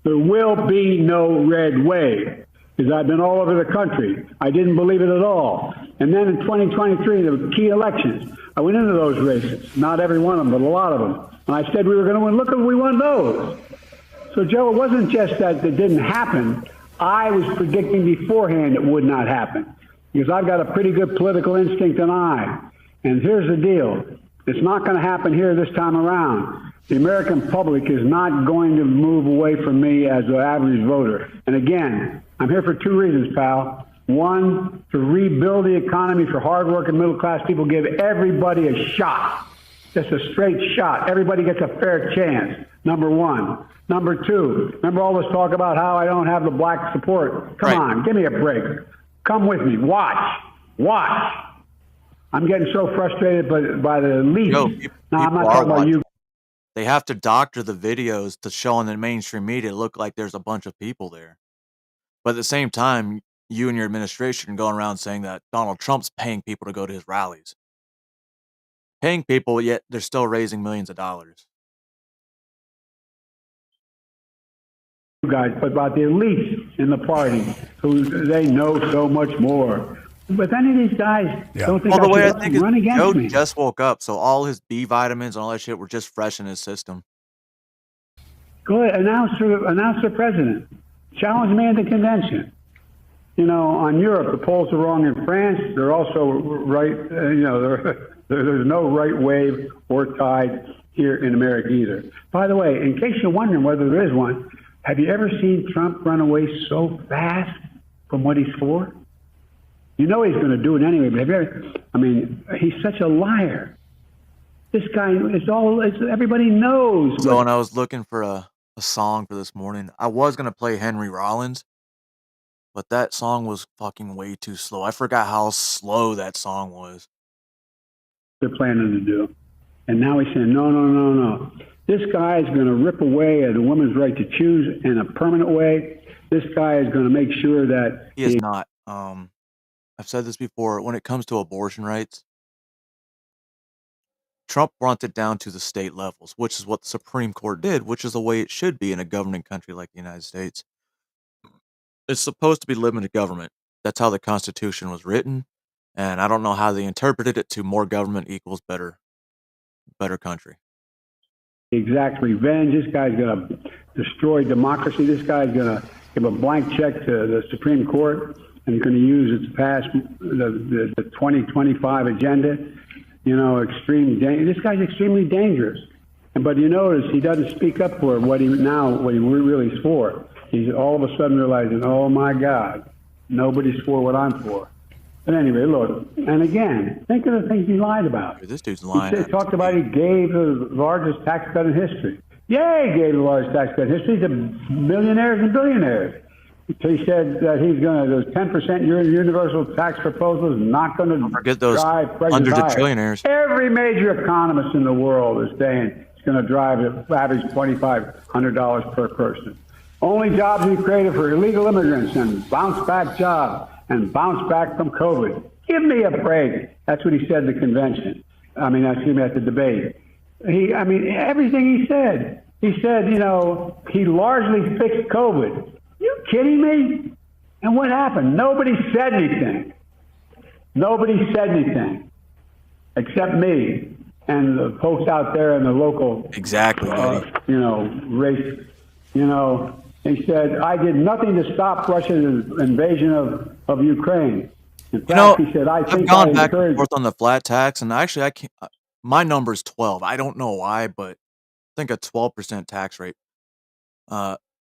There will be no red wave. Because I've been all over the country. I didn't believe it at all. And then in 2023, the key elections, I went into those races. Not every one of them, but a lot of them. And I said we were going to win. Look, we won those. So, Joe, it wasn't just that it didn't happen. I was predicting beforehand it would not happen. Because I've got a pretty good political instinct and eye. And here's the deal. It's not going to happen here this time around. The American public is not going to move away from me as an average voter. And again, I'm here for two reasons, pal. One, to rebuild the economy for hardworking middle-class people, give everybody a shot, just a straight shot. Everybody gets a fair chance, number one. Number two, remember all this talk about how I don't have the black support? Come on, give me a break. Come with me. Watch. I'm getting so frustrated by the elite. Now, I'm not talking about you. They have to doctor the videos to show on the mainstream media look like there's a bunch of people there. But at the same time, you and your administration are going around saying that Donald Trump's paying people to go to his rallies. Paying people, yet they're still raising millions of dollars. You guys, but about the elites in the party, who they know so much more. But any of these guys don't think I should run against Joe me. just woke up, so all his B vitamins and all that shit were just fresh in his system. Go ahead, announce the president. Challenge me in the convention. You know, on Europe, the polls are wrong in France. They're also right. There's no right wave or tide here in America either. By the way, in case you're wondering whether there is one, have you ever seen Trump run away so fast from what he's for? You know he's going to do it anyway, but have you ever, he's such a liar. This guy everybody knows. So when I was looking for a song for this morning, I was going to play Henry Rollins, but that song was fucking way too slow. I forgot how slow that song was. They're planning to do. And now he's saying, no. This guy is going to rip away at a woman's right to choose in a permanent way. This guy is going to make sure that... He is not. I've said this before. When it comes to abortion rights, Trump brought it down to the state levels, which is what the Supreme Court did, which is the way it should be in a governing country like the United States. It's supposed to be limited government. That's how the Constitution was written, and I don't know how they interpreted it to more government equals better country. Exact revenge. This guy's going to destroy democracy. This guy's going to give a blank check to the Supreme Court and going to use it to pass the 2025 agenda. You know, this guy's extremely dangerous. But you notice he doesn't speak up for what he really is for. He's all of a sudden realizing, oh my God, nobody's for what I'm for. But anyway, look, and again, think of the things he lied about. This dude's lying. He talked about he gave the largest tax cut in history. Yeah, he gave the largest tax cut in history to millionaires and billionaires. He said that he's going to, those 10% universal tax proposal is not going to drive prices hundreds higher. Of trillionaires. Every major economist in the world is saying it's going to drive the average $2,500 per person. Only jobs we created for illegal immigrants and bounce back jobs and bounce back from COVID. Give me a break. That's what he said at the convention. At the debate. Everything he said. He said, he largely fixed COVID. You kidding me? And what happened? Nobody said anything. Nobody said anything except me and the folks out there in the local race. He said, I did nothing to stop Russia's invasion of Ukraine. In fact, he said, I've gone back and forth on the flat tax, and actually, I can't. My number's 12. I don't know why, but I think a 12% tax rate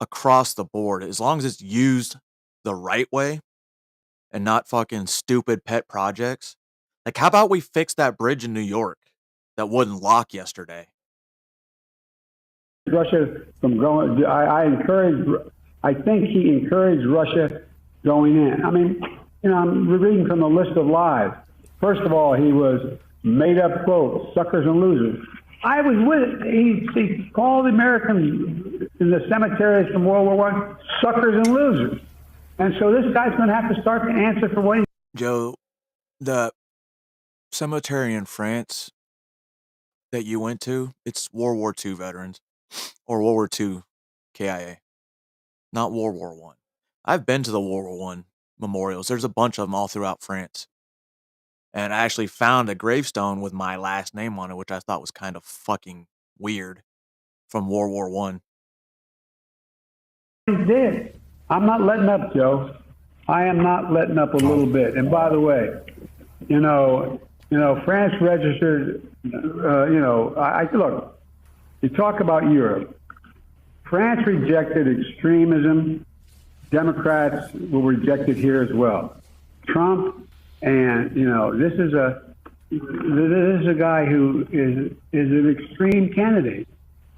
across the board, as long as it's used the right way and not fucking stupid pet projects. Like, how about we fix that bridge in New York that wouldn't lock yesterday? Russia from going. I think he encouraged Russia going in. I mean, I'm reading from the list of lies. First of all, he was made up quotes, suckers and losers. I was with it. He called the Americans in the cemeteries from World War I suckers and losers. And so this guy's going to have to start to answer for what he... Joe, the cemetery in France that you went to, it's World War II veterans or World War II KIA, not World War I. I've been to the World War I memorials. There's a bunch of them all throughout France. And I actually found a gravestone with my last name on it, which I thought was kind of fucking weird, from World War I. He did. I'm not letting up, Joe. I am not letting up a little bit. And by the way, France registered, look, you talk about Europe. France rejected extremism. Democrats will reject it here as well. Trump, and this is a guy who is an extreme candidate.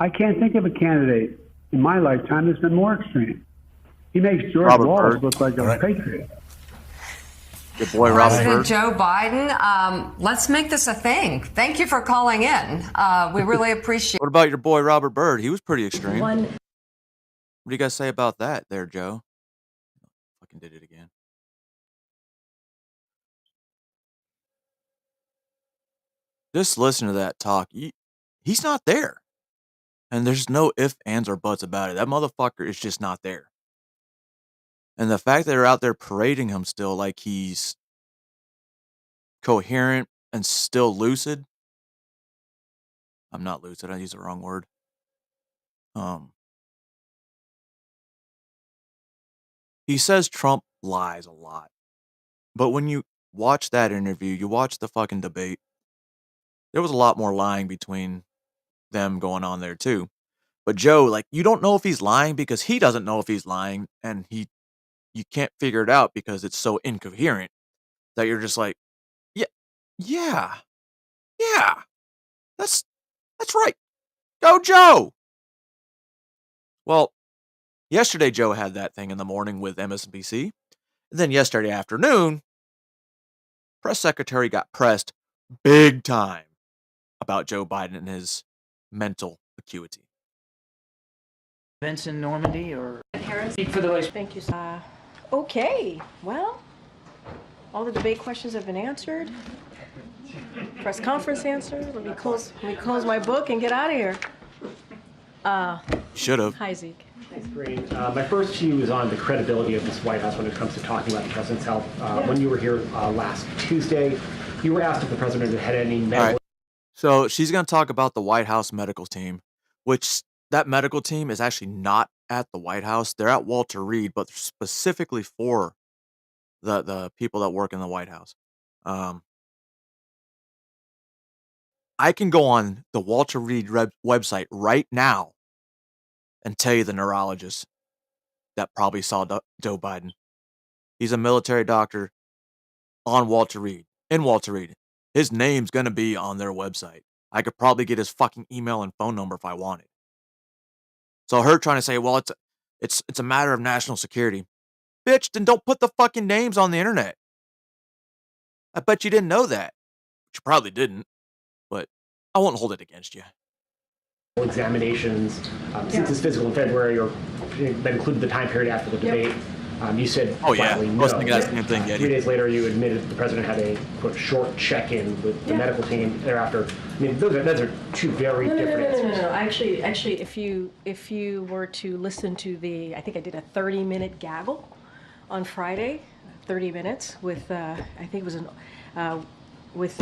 I can't think of a candidate in my lifetime that's been more extreme. He makes George Wallace look like a patriot. Good boy, President Joe Biden. Let's make this a thing. Thank you for calling in. We really appreciate it. What about your boy, Robert Byrd? He was pretty extreme. What do you guys say about that there, Joe? Fucking did it again. Just listen to that talk. He's not there. And there's no ifs, ands, or buts about it. That motherfucker is just not there. And the fact that they're out there parading him still like he's coherent and still lucid. I'm not lucid. I used the wrong word. He says Trump lies a lot. But when you watch that interview, you watch the fucking debate, there was a lot more lying between them going on there too. But Joe, like, you don't know if he's lying because he doesn't know if he's lying, and you can't figure it out because it's so incoherent that you're just like, yeah, that's right. Go Joe. Well, yesterday Joe had that thing in the morning with MSNBC. And then yesterday afternoon, press secretary got pressed big time about Joe Biden and his mental acuity. Events in Normandy or Harris? speak for the vice. Thank you. Okay, well, all the debate questions have been answered. Press conference answered. Let me close my book and get out of here. Should have. Hi, Zeke. Thanks, Green. My first to you is on the credibility of this White House when it comes to talking about the president's health. When you were here last Tuesday, you were asked if the president had any medical... All right. So she's going to talk about the White House medical team, which that medical team is actually not at the White House. They're at Walter Reed, but specifically for the people that work in the White House. I can go on the Walter Reed website right now and tell you the neurologist that probably saw Joe Biden. He's a military doctor on Walter Reed, in Walter Reed. His name's going to be on their website. I could probably get his fucking email and phone number if I wanted. So her trying to say, well, it's a matter of national security. Bitch, then don't put the fucking names on the internet. I bet you didn't know that. But you probably didn't. But I won't hold it against you. Examinations since his physical in February, or that included the time period after the debate. You said, oh yeah, no. I was thinking that same thing. 3 days later, you admitted the president had a quote short check-in with the medical team thereafter. I mean, those are two very different answers. No. Actually, if you were to listen to I think I did a 30-minute gaggle on Friday, 30 minutes with I think it was with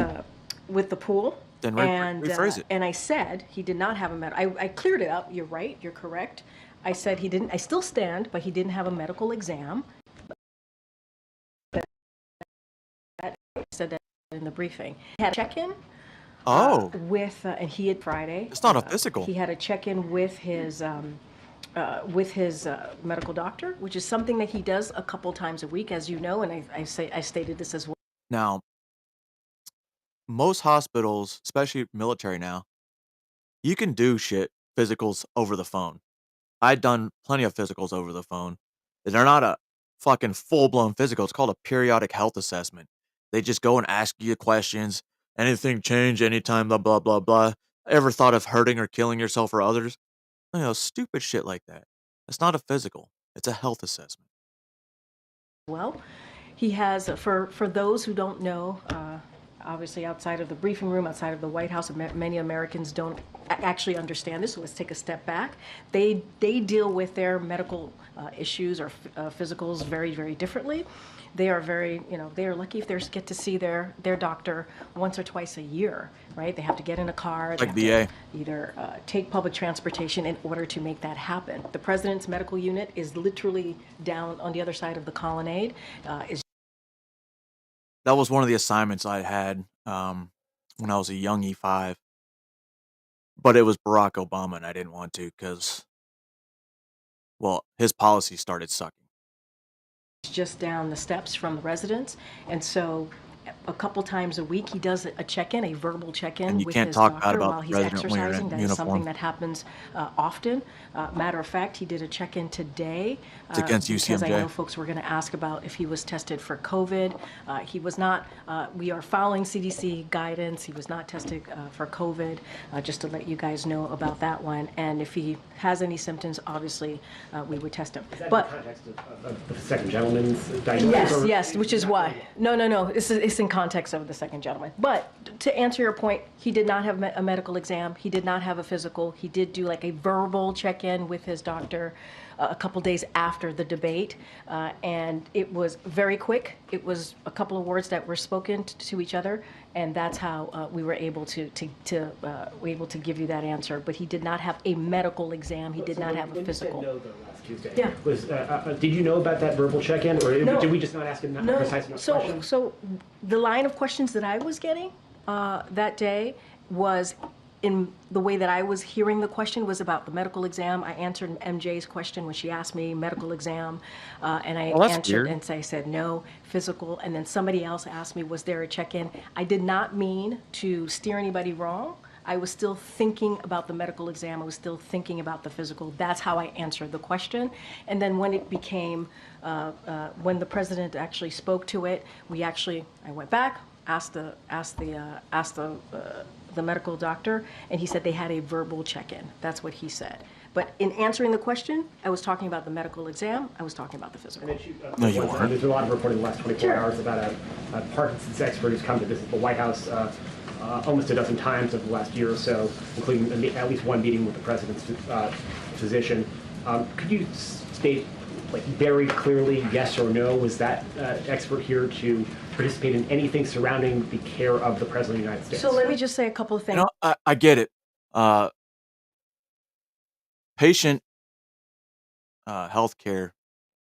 the pool. Then rephrase it. And I said he did not have a medical. I cleared it up. You're right. You're correct. I said he didn't. I still stand, but he didn't have a medical exam. I said that in the briefing. He had a check-in. With and he had Friday. It's not a physical. He had a check-in with his medical doctor, which is something that he does a couple times a week, as you know, and I stated this as well. Now, most hospitals, especially military now, you can do physicals over the phone. I've done plenty of physicals over the phone. They're not a fucking full-blown physical. It's called a periodic health assessment. They just go and ask you questions. Anything change anytime, blah, blah, blah, blah. Ever thought of hurting or killing yourself or others? Stupid shit like that. It's not a physical. It's a health assessment. Well, he has, for those who don't know, obviously outside of the briefing room, outside of the White House, many Americans don't actually understand this, so let's take a step back. They deal with their medical issues or physicals very, very differently. They are very, they are lucky if they get to see their doctor once or twice a year, right? They have to get in a car, they have to either take public transportation in order to make that happen. The president's medical unit is literally down on the other side of the colonnade. That was one of the assignments I had when I was a young E5. But it was Barack Obama, and I didn't want to because, well, his policy started sucking. Just down the steps from the residence, and so a couple times a week he does a check-in, a verbal check-in with his doctor while he's exercising. That is something that happens often. Matter of fact, he did a check-in today against because UCMJ. I know folks were going to ask about if he was tested for COVID. He was not. We are following CDC guidance. He was not tested for COVID, just to let you guys know about that one. And if he has any symptoms, obviously we would test him. Is that in the context of the second gentleman's diagnosis? Yes, which is why. No. It's in context of the second gentleman. But to answer your point, he did not have a medical exam. He did not have a physical. He did do like a verbal check-in with his doctor a couple days after the debate, and it was very quick. It was a couple of words that were spoken to each other, and that's how we were able to give you that answer. But he did not have a medical exam. He did not have a physical. No, though, last Tuesday. Yeah. Was did you know about that verbal check-in, or did we just not ask him that precise enough questions? So the line of questions that I was getting that day was, in the way that I was hearing the question, was about the medical exam. I answered MJ's question when she asked me medical exam, and I answered and I said no, physical. And then somebody else asked me, was there a check-in? I did not mean to steer anybody wrong. I was still thinking about the medical exam. I was still thinking about the physical. That's how I answered the question. And then when it became, when the president actually spoke to it, I went back, asked the medical doctor, and he said they had a verbal check-in. That's what he said. But in answering the question, I was talking about the medical exam. I was talking about the physical. No, you weren't. There's a lot of reporting in the last 24 hours about a Parkinson's expert who's come to visit the White House almost a dozen times over the last year or so, including at least one meeting with the president's physician. Could you state, like, very clearly, yes or no, was that expert here to participate in anything surrounding the care of the President of the United States? So let me just say a couple of things. I get it. Patient health care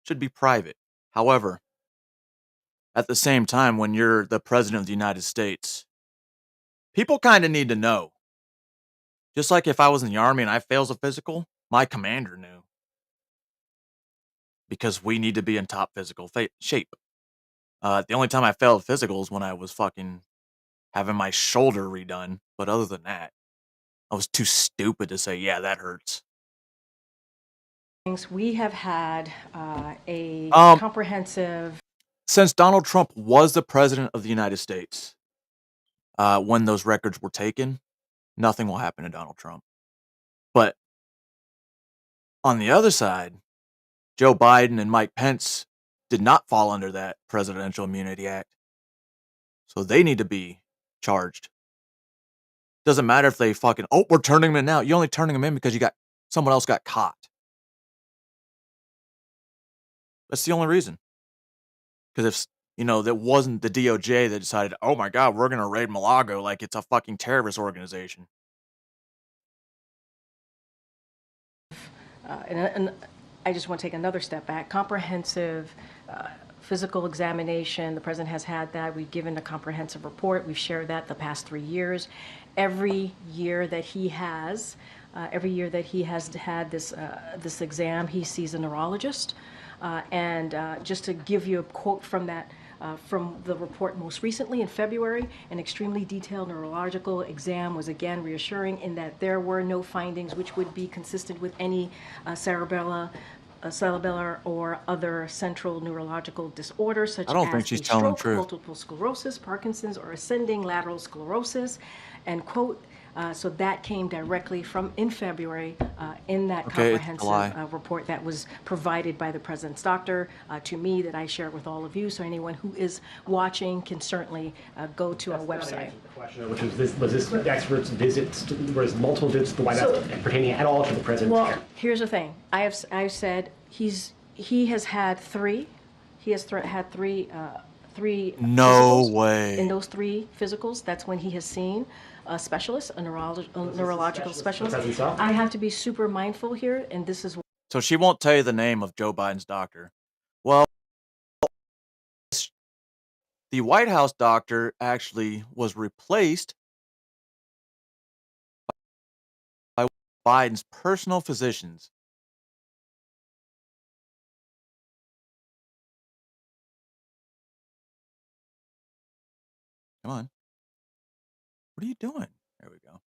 should be private. However, at the same time, when you're the President of the United States, people kind of need to know. Just like if I was in the Army and I fails a physical, my commander knew. Because we need to be in top physical shape. The only time I failed physical is when I was fucking having my shoulder redone. But other than that, I was too stupid to say, yeah, that hurts. We have had a comprehensive... Since Donald Trump was the President of the United States, when those records were taken, nothing will happen to Donald Trump. But on the other side, Joe Biden and Mike Pence did not fall under that Presidential Immunity Act. So they need to be charged. Doesn't matter if they fucking, we're turning them in now. You're only turning them in because someone else got caught. That's the only reason. Because if, that wasn't the DOJ that decided, oh my God, we're going to raid Mar-a-Lago like it's a fucking terrorist organization. And I just want to take another step back. Comprehensive physical examination. The president has had that. We've given a comprehensive report. We've shared that the past 3 years. Every year that he has had this exam, he sees a neurologist. And just to give you a quote from that from the report most recently in February, an extremely detailed neurological exam was again reassuring in that there were no findings which would be consistent with any cerebellar or other central neurological disorders such as stroke, multiple sclerosis, Parkinson's, or ascending lateral sclerosis, end quote. So that came directly from in February in that comprehensive report that was provided by the president's doctor to me that I share with all of you. So anyone who is watching can certainly go to our website. The question, which was this expert's visits, was multiple visits to the White House pertaining at all to the president's care? Here's the thing. I've said he has had three. He has had three no way. In those 3 physicals, that's when he has seen a specialist, a neurological specialist. I have to be super mindful here, and this is. So she won't tell you the name of Joe Biden's doctor. Well, the White House doctor actually was replaced by Biden's personal physicians. Come on. What are you doing? There we go.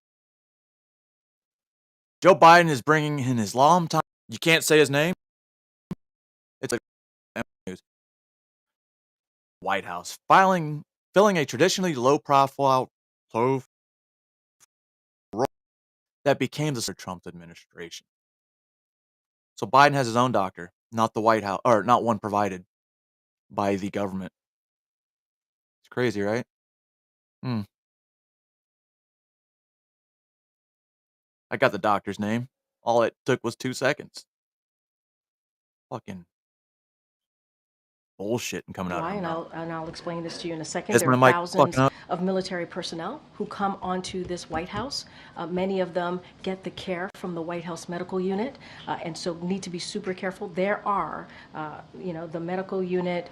Joe Biden is bringing in his longtime. You can't say his name. It's like news. White House filling a traditionally low-profile role that became the Trump administration. So Biden has his own doctor, not the White House, or not one provided by the government. It's crazy, right? I got the doctor's name. All it took was 2 seconds. Fucking bullshit and coming out of my mouth. And I'll explain this to you in a second. There are thousands of military personnel who come onto this White House. Many of them get the care from the White House medical unit, and so need to be super careful. There are, the medical unit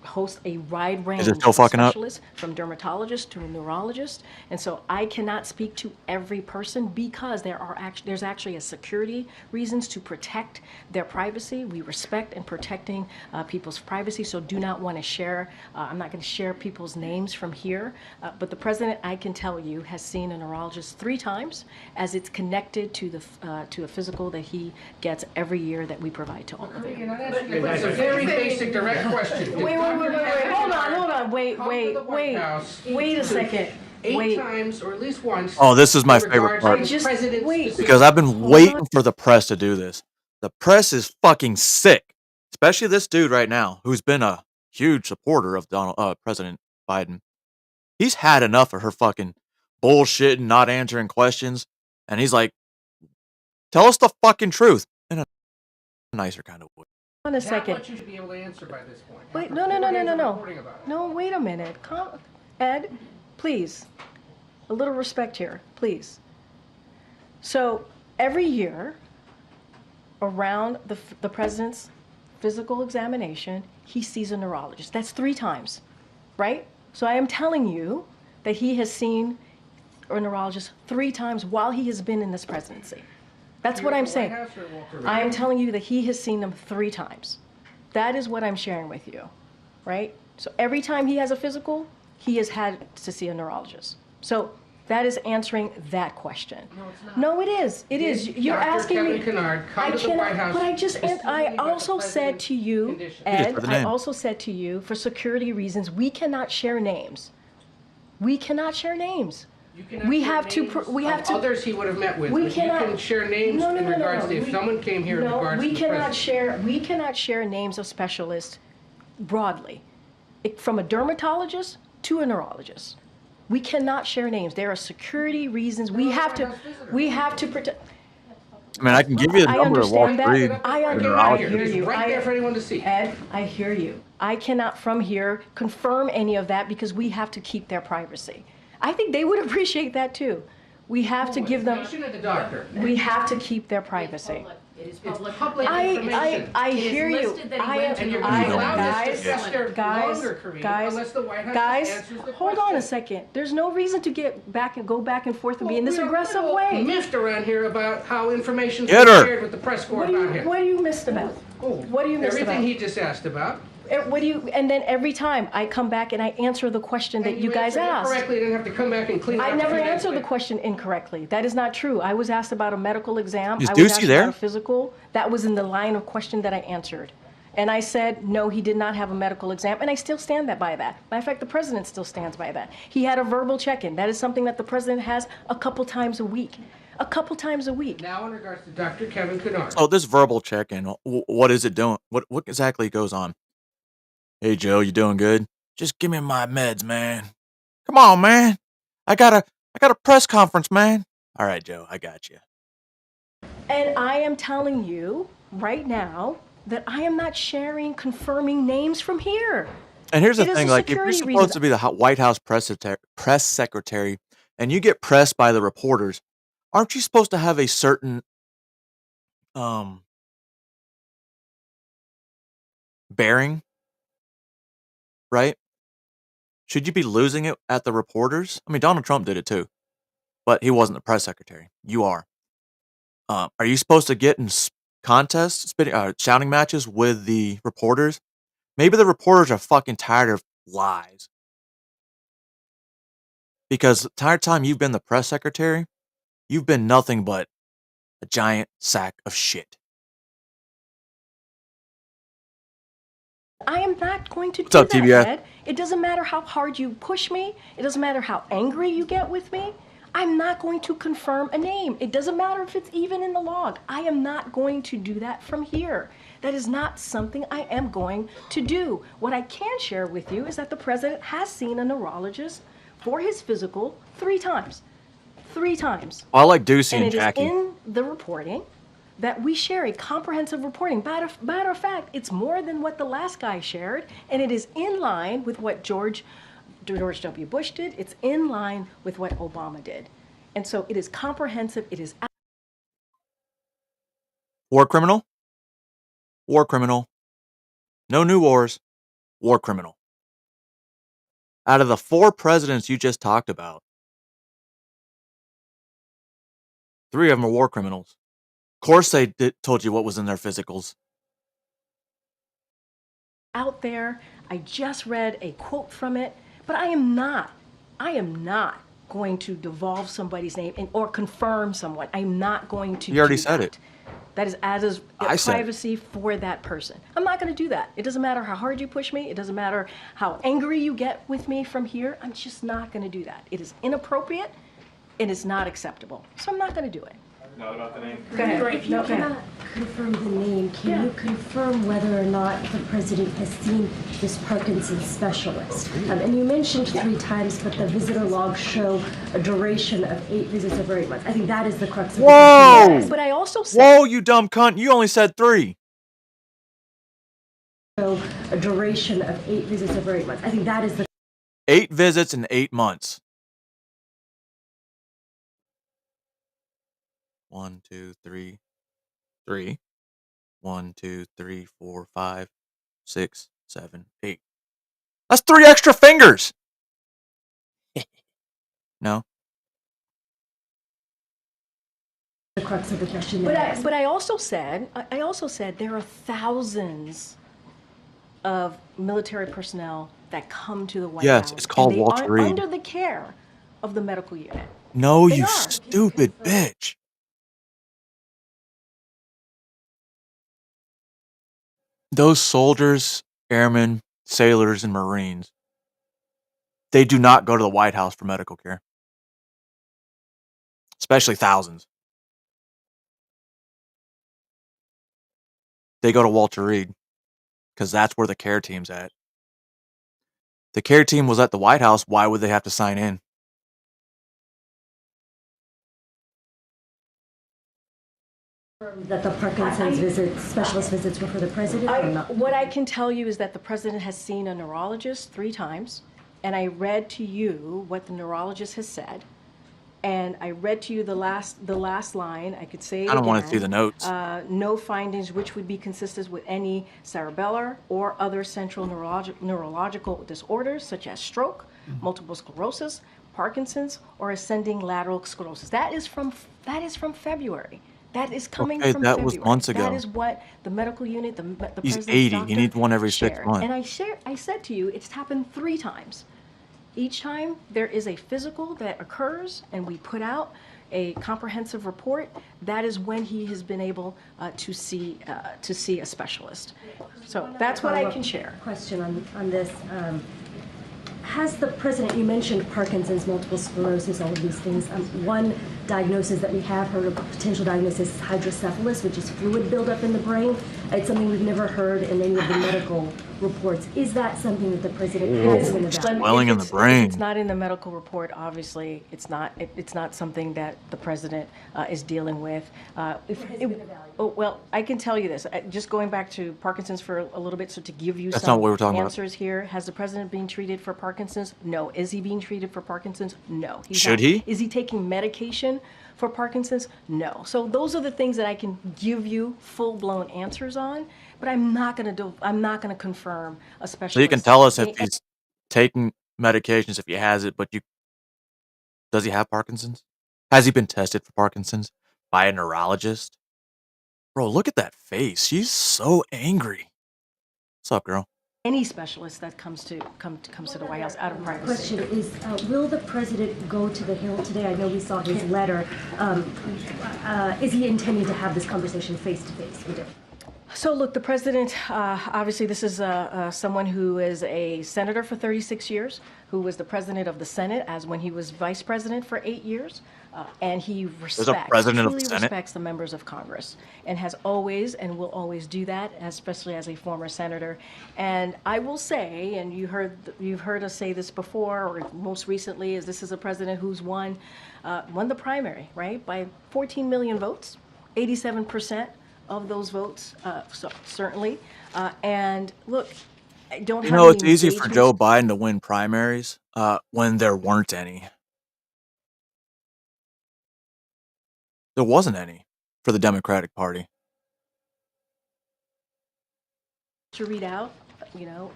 hosts a wide range of specialists, from dermatologists to neurologists, and so I cannot speak to every person because there's actually a security reasons to protect their privacy. We respect and protecting people's privacy, so do not want to share. I'm not going to share people's names from here, but the president, I can tell you, has seen a neurologist 3 times, as it's connected to a physical that he gets every year that we provide to all of you. It's a very basic, direct question. Wait. Hold on. Wait a second. 8 times, or at least once. Oh, this is my favorite part. Because I've been waiting for the press to do this. The press is fucking sick. Especially this dude right now, who's been a huge supporter of President Biden. He's had enough of her fucking bullshit and not answering questions. And he's like, tell us the fucking truth. In a nicer kind of way. On a second. What you should be able to answer by this point. Wait, no. No, wait a minute. Ed, please. A little respect here, please. So every year, around the president's physical examination, he sees a neurologist. That's 3 times, right? So I am telling you that he has seen a neurologist 3 times while he has been in this presidency. That's what I'm saying. I am telling you that he has seen them 3 times. That is what I'm sharing with you, right? So every time he has a physical, he has had to see a neurologist. So that is answering that question. No, it's not. No, it is. It is. You're asking me. I also said to you, Ed, I also said to you, for security reasons, we cannot share names. We cannot share names. We have to. Others he would have met with. You can share names in regards to if someone came here in regards to the president. We cannot share names of specialists broadly, from a dermatologist to a neurologist. We cannot share names. There are security reasons. We have to protect. I mean, I can give you the number of Walter Reed. I hear you. Right there for anyone to see. Ed, I hear you. I cannot from here confirm any of that because we have to keep their privacy. I think they would appreciate that too. We have to give them. We have to keep their privacy. It is public information. I hear you. Guys, hold on a second. There's no reason to go back and forth and be in this aggressive way. Missed around here about how information's been shared with the press corps about him. What do you missed about? What do you missed about? Everything he just asked about. What do you? And then every time I come back and I answer the question that you guys asked. Correctly, you didn't have to come back and clean it up. I never answered the question incorrectly. That is not true. I was asked about a medical exam. Is I was Ducey asked there? about a physical. That was in the line of question that I answered. And I said, no, he did not have a medical exam, and I still stand by that. Matter of fact, the president still stands by that. He had a verbal check-in. That is something that the president has a couple times a week. A couple times a week. Now in regards to Dr. Kevin Kennard. Oh, this verbal check-in, what is it doing? What exactly goes on? Hey, Joe, you doing good? Just give me my meds, man. Come on, man. I got a press conference, man. All right, Joe, I got you. And I am telling you right now that I am not sharing confirming names from here. And here's the thing, like, if you're supposed to be the White House press secretary and you get pressed by the reporters, aren't you supposed to have a certain bearing, right? Should you be losing it at the reporters? I mean, Donald Trump did it too, but he wasn't the press secretary. You are. Are you supposed to get in contests, shouting matches with the reporters? Maybe the reporters are fucking tired of lies. Because the entire time you've been the press secretary, you've been nothing but a giant sack of shit. I am not going to do What's up, that, TBS? Ed. It doesn't matter how hard you push me. It doesn't matter how angry you get with me. I'm not going to confirm a name. It doesn't matter if it's even in the log. I am not going to do that from here. That is not something I am going to do. What I can share with you is that the president has seen a neurologist for his physical 3 times. 3 times. I like Ducey and Jackie. Jackie. And it is in the reporting that we share a comprehensive reporting. Matter of fact, it's more than what the last guy shared, and it is in line with what George W. Bush did. It's in line with what Obama did. And so it is comprehensive. It is War criminal? War criminal. No new wars. War criminal. Out of the 4 presidents you just talked about, 3 of them are war criminals. Of course they told you what was in their physicals. out there. I just read a quote from it, but I am not going to divulge somebody's name or confirm someone. I'm not going to. You already said it. That is as privacy for that person. I'm not going to do that. It doesn't matter how hard you push me. It doesn't matter how angry you get with me from here. I'm just not going to do that. It is inappropriate and it's not acceptable. So I'm not going to do it. Not about the name. Go ahead. If you cannot confirm the name, can you confirm whether or not the president has seen this Parkinson's specialist? And you mentioned 3 times, but the visitor logs show a duration of 8 visits over 8 months. I think that is the crux of the question. But I also said... Whoa, you dumb cunt. You only said 3. So a duration of 8 visits over 8 months. I think that is the... 8 visits in 8 months. 1, 2, 3, 3. 1, 2, 3, 4, 5, 6, 7, 8. That's 3 extra fingers. No. The crux of the question. But I also said there are thousands of military personnel that come to the White House. Yes, it's called Walter Reed. Under the care of the medical unit. No, you stupid bitch. Those soldiers, airmen, sailors, and Marines, they do not go to the White House for medical care. Especially thousands. They go to Walter Reed because that's where the care team's at. The care team was at the White House. Why would they have to sign in? That the Parkinson's specialist visits were for the president or not? What I can tell you is that the president has seen a neurologist 3 times, and I read to you what the neurologist has said, and I read to you the last line. I could say it I don't again. want to see the notes. No findings which would be consistent with any cerebellar or other central neurological disorders such as stroke, multiple sclerosis, Parkinson's, or ascending lateral sclerosis. That is from February. That is coming Okay, from that February. was months That ago. is what the medical unit, the He's president's 80. doctor He needs one every 6 shared. months. And I said to you, it's happened 3 times. Each time there is a physical that occurs and we put out a comprehensive report, that is when he has been able to see a specialist. So that's what I can share. Question on this. Has the president, you mentioned Parkinson's, multiple sclerosis, all of these things. One diagnosis that we have heard of, potential diagnosis, is hydrocephalus, which is fluid buildup in the brain. It's something we've never heard in any of the medical reports. Is that something that the president has been evaluating? Swelling in the brain. If it's not in the medical report, obviously, it's not something that the president is dealing with. Well, I can tell you this. Just going back to Parkinson's for a little bit, so to give you That's some not what we're talking about. answers here. Has the president been treated for Parkinson's? No. Is he being treated for Parkinson's? No. He's Should not. he? Is he taking medication for Parkinson's? No. So those are the things that I can give you full-blown answers on, but I'm not going to confirm a specialist. So you can tell us if he's taking medications, if he has it, but does he have Parkinson's? Has he been tested for Parkinson's by a neurologist? Bro, look at that face. She's so angry. What's up, girl? Any specialist that comes to the White House out of privacy. Question is, will the president go to the Hill today? I know we saw his letter. Is he intending to have this conversation face to face with him? So look, the president, obviously this is someone who is a senator for 36 years, who was the president of the Senate as when he was vice president for 8 years. And he truly respects the members of Congress and has always and will always do that, especially as a former senator. And I will say, and you've heard us say this before, or most recently, is this is a president who's won the primary, right, by 14 million votes, 87% of those votes, so certainly. And look, I don't have any it's easy for Joe Biden to win primaries when there weren't any. There wasn't any for the Democratic Party. To read out,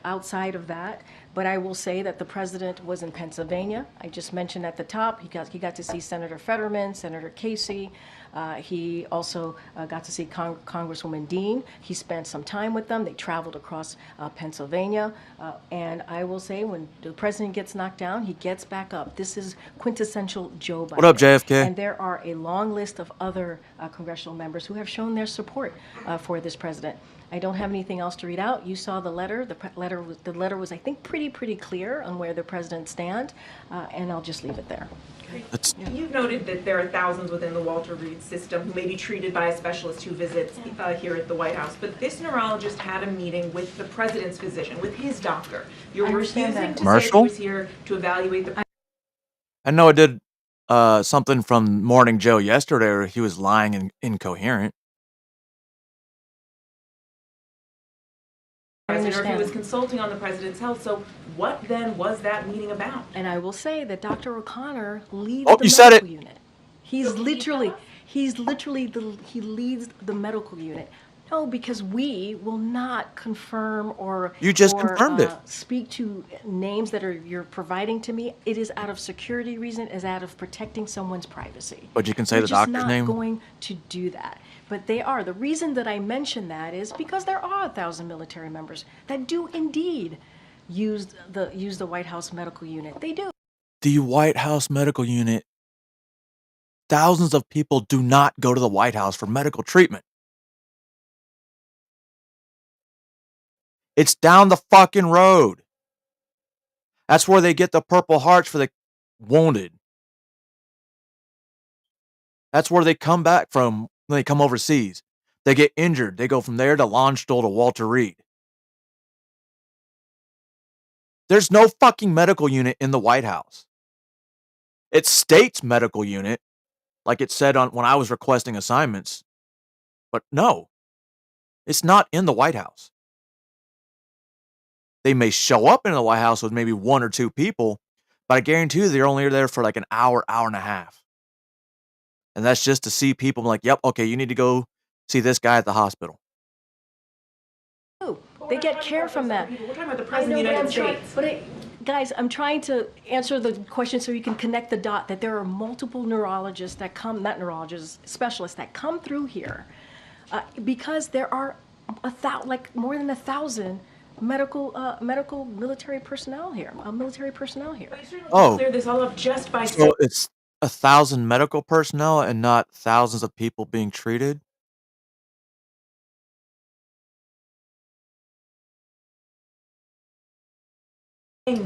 outside of that, but I will say that the president was in Pennsylvania. I just mentioned at the top, he got to see Senator Fetterman, Senator Casey. He also got to see Congresswoman Dean. He spent some time with them. They traveled across Pennsylvania. And I will say, when the president gets knocked down, he gets back up. This is quintessential Joe Biden. What up, JFK? And there are a long list of other congressional members who have shown their support for this president. I don't have anything else to read out. You saw the letter. The letter was, I think, pretty clear on where the president stands, and I'll just leave it there. You've noted that there are thousands within the Walter Reed system who may be treated by a specialist who visits here at the White House, but this neurologist had a meeting with the president's physician, with his doctor. You're refusing to say he was here to evaluate the. I know I did something from Morning Joe yesterday where he was lying and incoherent. Or if he was consulting on the president's health. So what then was that meeting about? And I will say that Dr. O'Connor leads the medical unit. He leads the medical unit. No, because we will not confirm or confirmed it. Speak to names that you're providing to me. It is out of security reason, is out of protecting someone's privacy. But you can say the doctor's name. We're just not going to do that. But they are. The reason that I mention that is because there are 1,000 military members that do indeed use the White House medical unit. They do. The White House medical unit. Thousands of people do not go to the White House for medical treatment. It's down the fucking road. That's where they get the Purple Hearts for the wounded. That's where they come back from when they come overseas. They get injured. They go from there to Landstuhl to Walter Reed. There's no fucking medical unit in the White House. It states medical unit, like it said when I was requesting assignments. But no, it's not in the White House. They may show up in the White House with maybe 1 or 2 people, but I guarantee you they're only there for like an hour, hour and a half. And that's just to see people like, yep, okay, you need to go see this guy at the hospital. They get care from that. We're talking about the President of the United States. guys, I'm trying to answer the question so you can connect the dot that there are multiple neurologists that come, not neurologists, specialists that come through here because there are more than 1,000 medical military personnel here. Oh, Clear this all up just by so it's 1,000 medical personnel and not thousands of people being treated?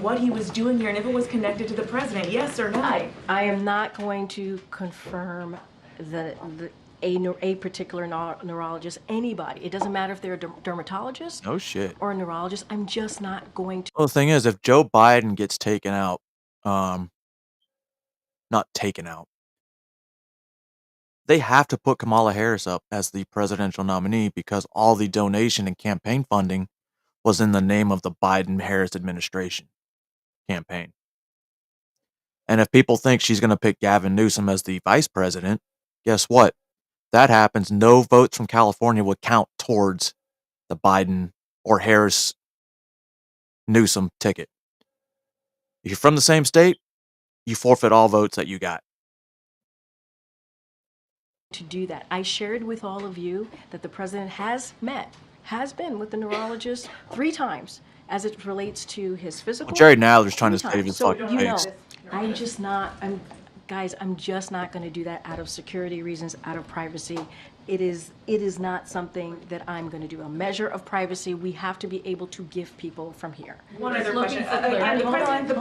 what he was doing here and if it was connected to the president, yes or no? I am not going to confirm a particular neurologist, anybody. It doesn't matter if they're a dermatologist No shit. or a neurologist. I'm just not going to. Well, the thing is, if Joe Biden gets taken out, not taken out, they have to put Kamala Harris up as the presidential nominee because all the donation and campaign funding was in the name of the Biden-Harris administration campaign. And if people think she's going to pick Gavin Newsom as the vice president, guess what? That happens, no votes from California would count towards the Biden or Harris Newsom ticket. If you're from the same state, you forfeit all votes that you got. To do that. I shared with all of you that the president has been with the neurologist 3 times as it relates to his physical. Well, Jerry Nadler's trying to save his fucking face. I'm just not going to do that out of security reasons, out of privacy. It is not something that I'm going to do. A measure of privacy, we have to be able to give people from here. One other question. The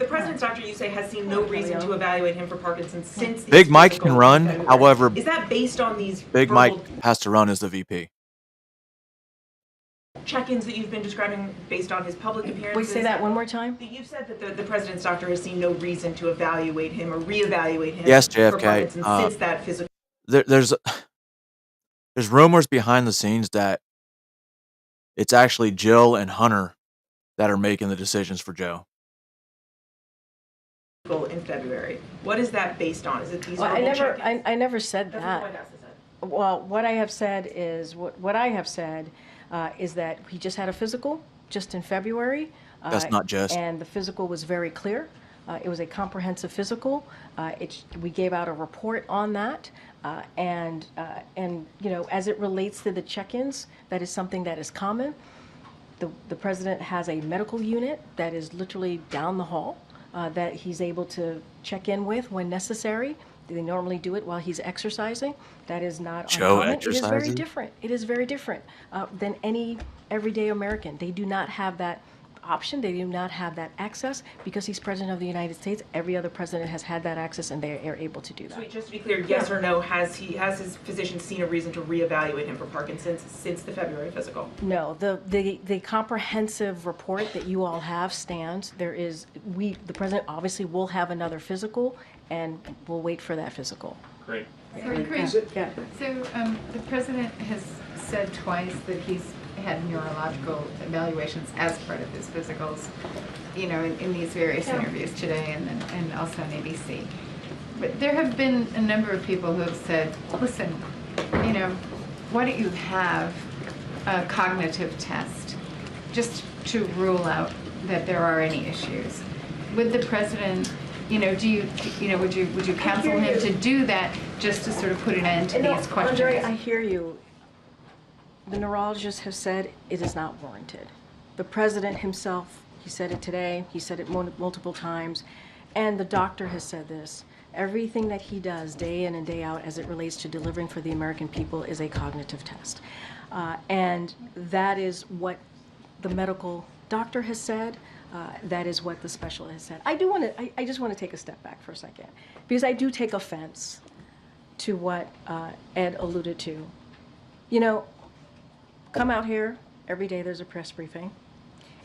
president's doctor, you say, has seen no reason to evaluate him for Parkinson's since Big Mike can run, however, is that based on these Big Mike has to run as the VP. check-ins that you've been describing based on his public appearances? Wait, say that one more time. You've said that the president's doctor has seen no reason to evaluate him or reevaluate him Yes, for JFK. Parkinson's since that physical. There's rumors behind the scenes that it's actually Jill and Hunter that are making the decisions for Joe. In February. What is that based on? Is it these? I never said that. That's what the White House has said. Well, what I have said is is that he just had a physical just in February. That's not just. And the physical was very clear. It was a comprehensive physical. We gave out a report on that. And as it relates to the check-ins, that is something that is common. The president has a medical unit that is literally down the hall that he's able to check in with when necessary. They normally do it while he's exercising. That is not uncommon. It is very different. It is very different than any everyday American. They do not have that option. They do not have that access because he's president of the United States. Every other president has had that access, and they are able to do that. So just to be clear, yes or no, has his physician seen a reason to reevaluate him for Parkinson's since the February physical? No, the comprehensive report that you all have stands. The president obviously will have another physical, and we'll wait for that physical. Great. Yeah. So the president has said twice that he's had neurological evaluations as part of his physicals, in these various interviews today and also on ABC. But there have been a number of people who have said, listen, why don't you have a cognitive test just to rule out that there are any issues? Would the president, would you counsel him to do that just to sort of put an end to these questions? Andre, I hear you. The neurologists have said it is not warranted. The president himself, he said it today, he said it multiple times, and the doctor has said this. Everything that he does day in and day out as it relates to delivering for the American people is a cognitive test. And that is what the medical doctor has said. That is what the specialist has said. I just want to take a step back for a second, because I do take offense to what Ed alluded to. Come out here, every day there's a press briefing,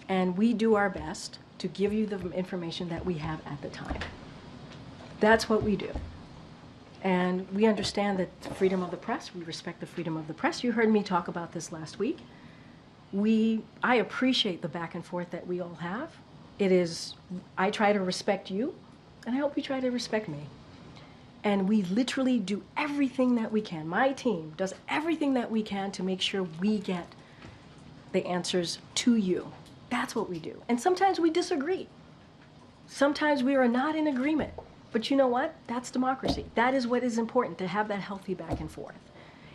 and we do our best to give you the information that we have at the time. That's what we do. And we understand that the freedom of the press, we respect the freedom of the press. You heard me talk about this last week. I appreciate the back and forth that we all have. I try to respect you, and I hope you try to respect me. And we literally do everything that we can. My team does everything that we can to make sure we get the answers to you. That's what we do. And sometimes we disagree. Sometimes we are not in agreement. But you know what? That's democracy. That is what is important, to have that healthy back and forth.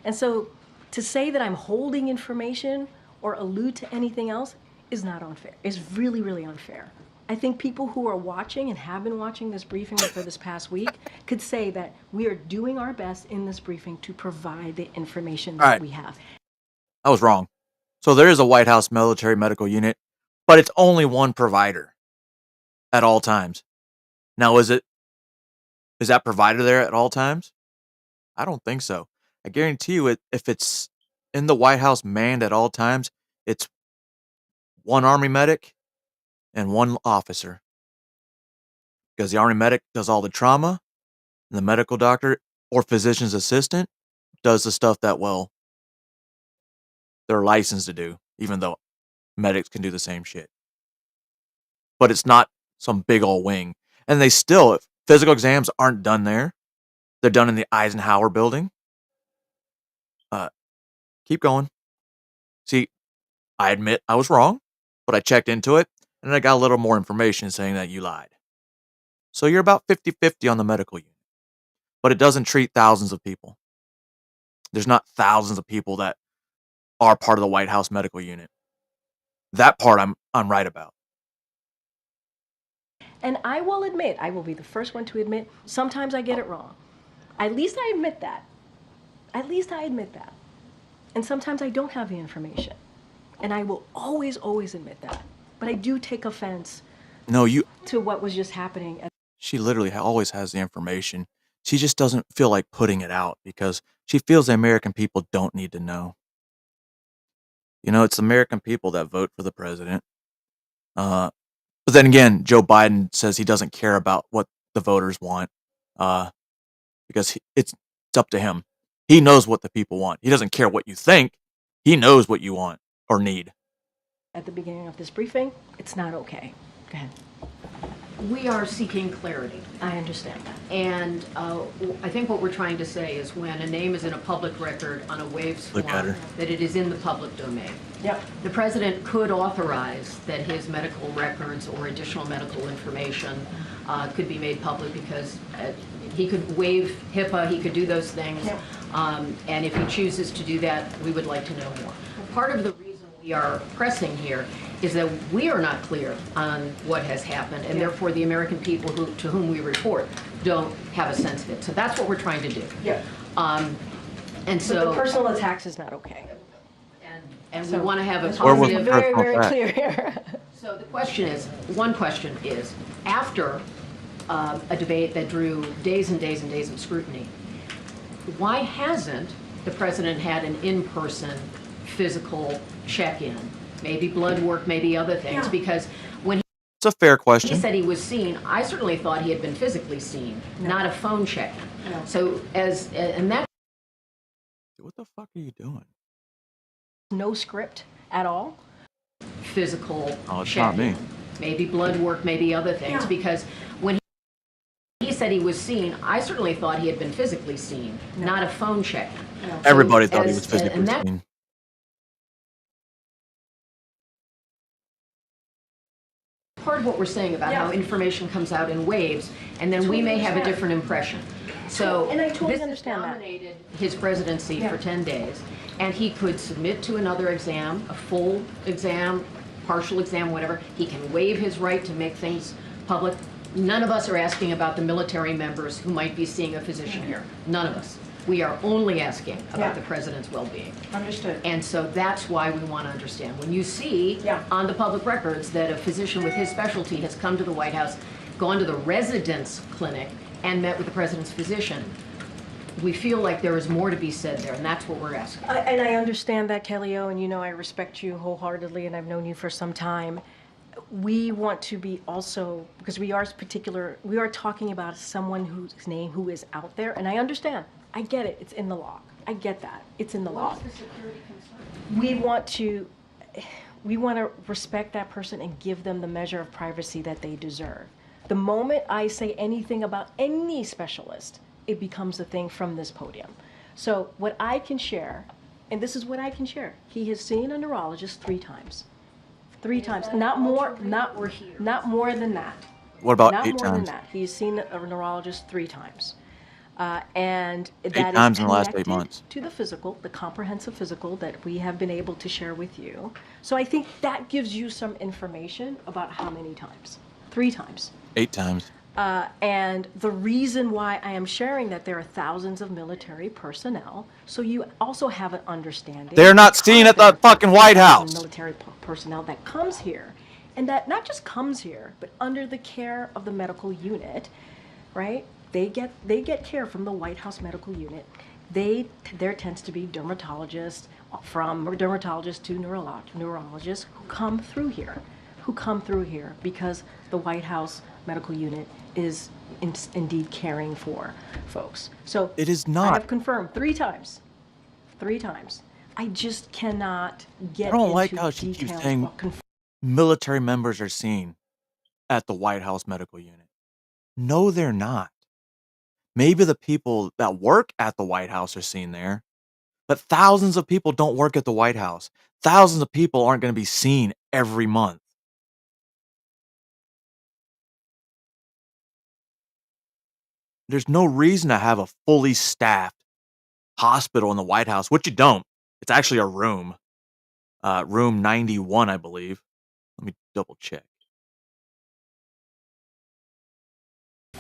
And so to say that I'm holding information or allude to anything else is not unfair. It's really, really unfair. I think people who are watching and have been watching this briefing for this past week could say that we are doing our best in this briefing to provide the information that we have. I was wrong. So there is a White House military medical unit, but it's only one provider at all times. Now, is that provider there at all times? I don't think so. I guarantee you, if it's in the White House manned at all times, it's one Army medic and one officer. Because the Army medic does all the trauma, and the medical doctor or physician's assistant does the stuff that, well, they're licensed to do, even though medics can do the same shit. But it's not some big old wing. And they still, physical exams aren't done there. They're done in the Eisenhower building. Keep going. See, I admit I was wrong, but I checked into it, and I got a little more information saying that you lied. So you're about 50-50 on the medical unit. But it doesn't treat thousands of people. There's not thousands of people that are part of the White House medical unit. That part I'm right about. And I will admit, I will be the first one to admit, sometimes I get it wrong. At least I admit that. At least I admit that. And sometimes I don't have the information. And I will always, always admit that. But I do take offense to what was just happening. She literally always has the information. She just doesn't feel like putting it out because she feels the American people don't need to know. You know, it's the American people that vote for the president. But then again, Joe Biden says he doesn't care about what the voters want because it's up to him. He knows what the people want. He doesn't care what you think. He knows what you want or need. At the beginning of this briefing, it's not okay. Go ahead. We are seeking clarity. I understand that. And I think what we're trying to say is when a name is in a public record on a WAVES form, that it is in the public domain. Yep. The president could authorize that his medical records or additional medical information could be made public because he could waive HIPAA, he could do those things. Yep. And if he chooses to do that, we would like to know more. Part of the reason we are pressing here is that we are not clear on what has happened, and therefore the American people to whom we report don't have a sense of it. So that's what we're trying to do. Yeah. And so but the personal attacks is not okay. And we want to have a positive. Very, very clear here. So the question is, one question is, after a debate that drew days and days and days of scrutiny, why hasn't the president had an in-person physical check-in? Maybe blood work, maybe other things, because when it's a fair question. He said he was seen, I certainly thought he had been physically seen, not a phone check-in. No. So and that. What the fuck are you doing? No script at all. Physical it's not me. Maybe blood work, maybe other things, because when he said he was seen, I certainly thought he had been physically seen, not a phone check-in. No. Everybody thought he was physically seen. Part of what we're saying about how information comes out in waves, and then we may have a different impression. So and I totally this understand dominated his presidency for 10 days, and he could submit to another exam, a full exam, partial exam, whatever. He can waive his right to make things public. None of us are asking about the military members who might be seeing a physician here. None of us. We are only asking about the president's well-being. Understood. And so that's why we want to understand. When you see on the public records that a physician with his specialty has come to the White House, gone to the residence clinic, and met with the president's physician, we feel like there is more to be said there, and that's what we're asking. And I understand that, Kelly-O, and you know I respect you wholeheartedly, and I've known you for some time. We want to be also, because we are talking about someone whose name who is out there, and I understand. I get it. It's in the law. I get that. It's in the law. What's the security concern? We want to respect that person and give them the measure of privacy that they deserve. The moment I say anything about any specialist, it becomes a thing from this podium. So what I can share, and this is what I can share, he has seen a neurologist 3 times. 3 times. Not more than that. What about Not 8 more times? than that. He's seen a neurologist 3 times. And 8 that times is in the last 8 connected months. to the physical, the comprehensive physical that we have been able to share with you. So I think that gives you some information about how many times. 3 times. 8 times. And the reason why I am sharing that there are thousands of military personnel, so you also have an understanding. They're not seen at the fucking White House. Military personnel that comes here, and that not just comes here, but under the care of the medical unit, right? They get care from the White House medical unit. There tends to be dermatologists, from dermatologists to neurologists who come through here because the White House medical unit is indeed caring for folks. So it is not. I have confirmed 3 times. 3 times. I just cannot get I don't into like how she keeps details saying about military members are seen at the White House medical unit. No, they're not. Maybe the people that work at the White House are seen there, but thousands of people don't work at the White House. Thousands of people aren't going to be seen every month. There's no reason to have a fully staffed hospital in the White House, which you don't. It's actually a room. Room 91, I believe. Let me double check.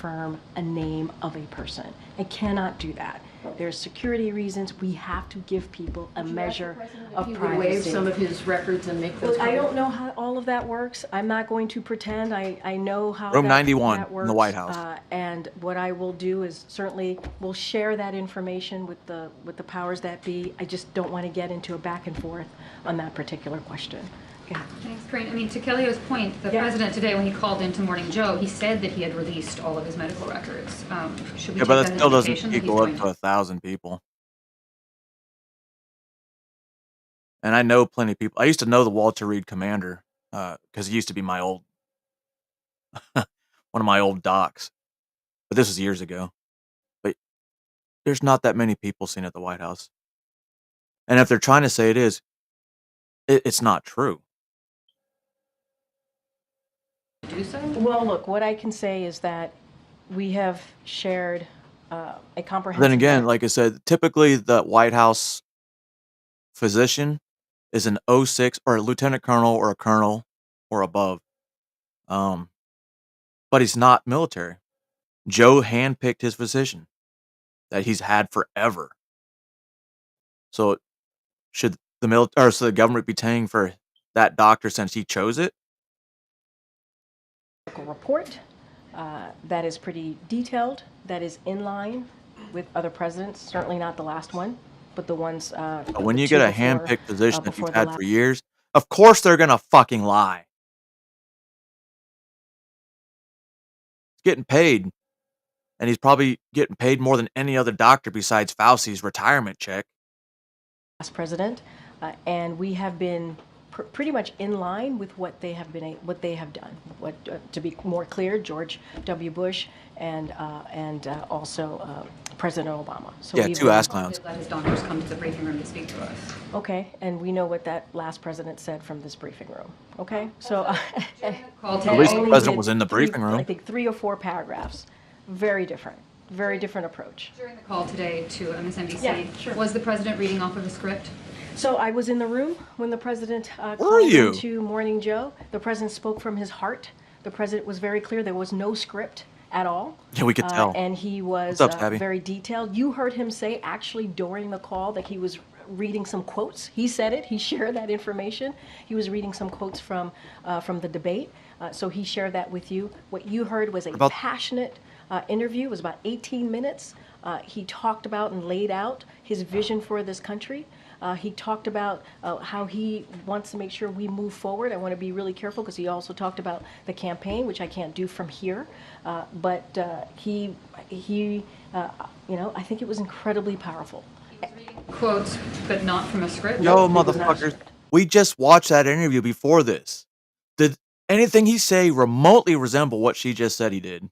confirm a name of a person. I cannot do that. There's security reasons. We have to give people a measure of He would privacy. waive some of his records and make those. Well, I don't know how all of that works. I'm not going to pretend I know how Room that, 91 that works. in the White House. And what I will do is certainly we'll share that information with the powers that be. I just don't want to get into a back and forth on that particular question. Yeah. Thanks, Corinne. I mean, to Kellyo's point, the president today, when he called into Morning Joe, he said that he had released all of his medical records. Should we take but that that as still an doesn't indication that he's equal up going to 1,000 people. And I know plenty of people. I used to know the Walter Reed commander because he used to be my old, one of my old docs. But this was years ago. But there's not that many people seen at the White House. And if they're trying to say it is, it's not true. Do so? Well, look, what I can say is that we have shared a comprehensive. Then again, like I said, typically the White House physician is an 06 or a lieutenant colonel or a colonel or above. But he's not military. Joe handpicked his physician that he's had forever. So should the government be paying for that doctor since he chose it? Report that is pretty detailed, that is in line with other presidents, certainly not the last one, but the ones. But when you get a hand-picked physician that you've had for years, of course they're gonna fucking lie. He's getting paid, and he's probably getting paid more than any other doctor besides Fauci's retirement check. Last president, and we have been pretty much in line with what they have been, what they have done. To be more clear, George W. Bush and also President Obama. So yeah, two ass clowns. Let his doctors come to the briefing room to speak to us. Okay, and we know what that last president said from this briefing room. Okay, so at least the president was in the briefing room. I think 3 or 4 paragraphs. Very different approach. During the call today to MSNBC, yeah, sure. Was the president reading off of a script? So I was in the room when the president called into Morning Joe. The president spoke from his heart. The president was very clear. There was no script at all. Yeah, we could tell. And he was very detailed. You heard him say actually during the call that he was reading some quotes. He said it. He shared that information. He was reading some quotes from the debate. So he shared that with you. What you heard was a passionate interview. It was about 18 minutes. He talked about and laid out his vision for this country. He talked about how he wants to make sure we move forward. I want to be really careful because he also talked about the campaign, which I can't do from here. But he I think it was incredibly powerful. Quotes, but not from a script. Yo, motherfuckers, we just watched that interview before this. Did anything he say remotely resemble what she just said he did?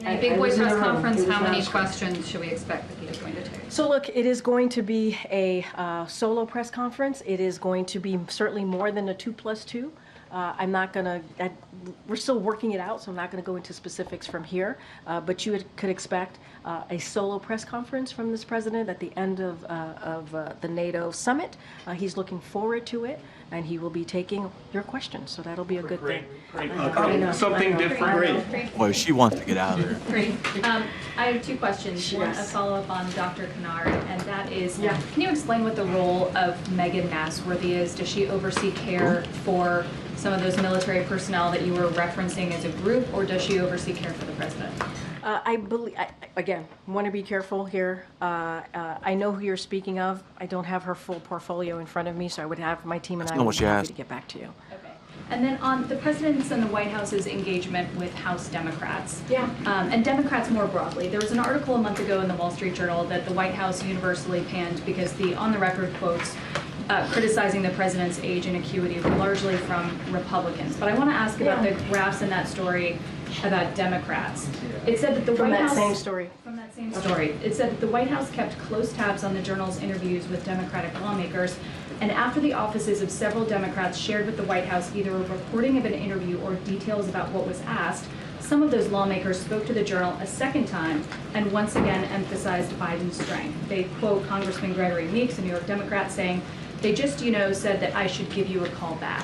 A big White House conference, how many questions should we expect that he is going to take? So look, it is going to be a solo press conference. It is going to be certainly more than a 2+2. I'm not going to, we're still working it out, so I'm not going to go into specifics from here, but you could expect a solo press conference from this president at the end of the NATO summit. He's looking forward to it, and he will be taking your questions, so that'll be a good thing. Something different. Great. Boy, she wants to get out of there. Great. I have two questions. One, a follow-up on Dr. 𝕬𝖓, and that is, can you explain what the role of 𝕷𝖊𝖙'𝖘 is? Does she oversee care for some of those military personnel that you were referencing as a group, or does she oversee care for the president? I believe, again, want to be careful here. I know who you're speaking of. I don't have her full portfolio in front of me, so I would have my team and I would be happy to get back to you. Okay. And then on the president's and the White House's engagement with House Democrats, and Democrats more broadly, there was an article a month ago in the Wall Street Journal that the White House universally panned because the on-the-record quotes criticizing the president's age and acuity were largely from Republicans. But I want to ask about the graphs in that story about Democrats. It said that the White House... From that same story. It said that the White House kept close tabs on the Journal's interviews with Democratic lawmakers, and after the offices of several Democrats shared with the White House either a recording of an interview or details about what was asked, some of those lawmakers spoke to the Journal a second time and once again emphasized Biden's strength. They quote Congressman Gregory Meeks, a New York Democrat, saying, "They just, said that I should give you a call back."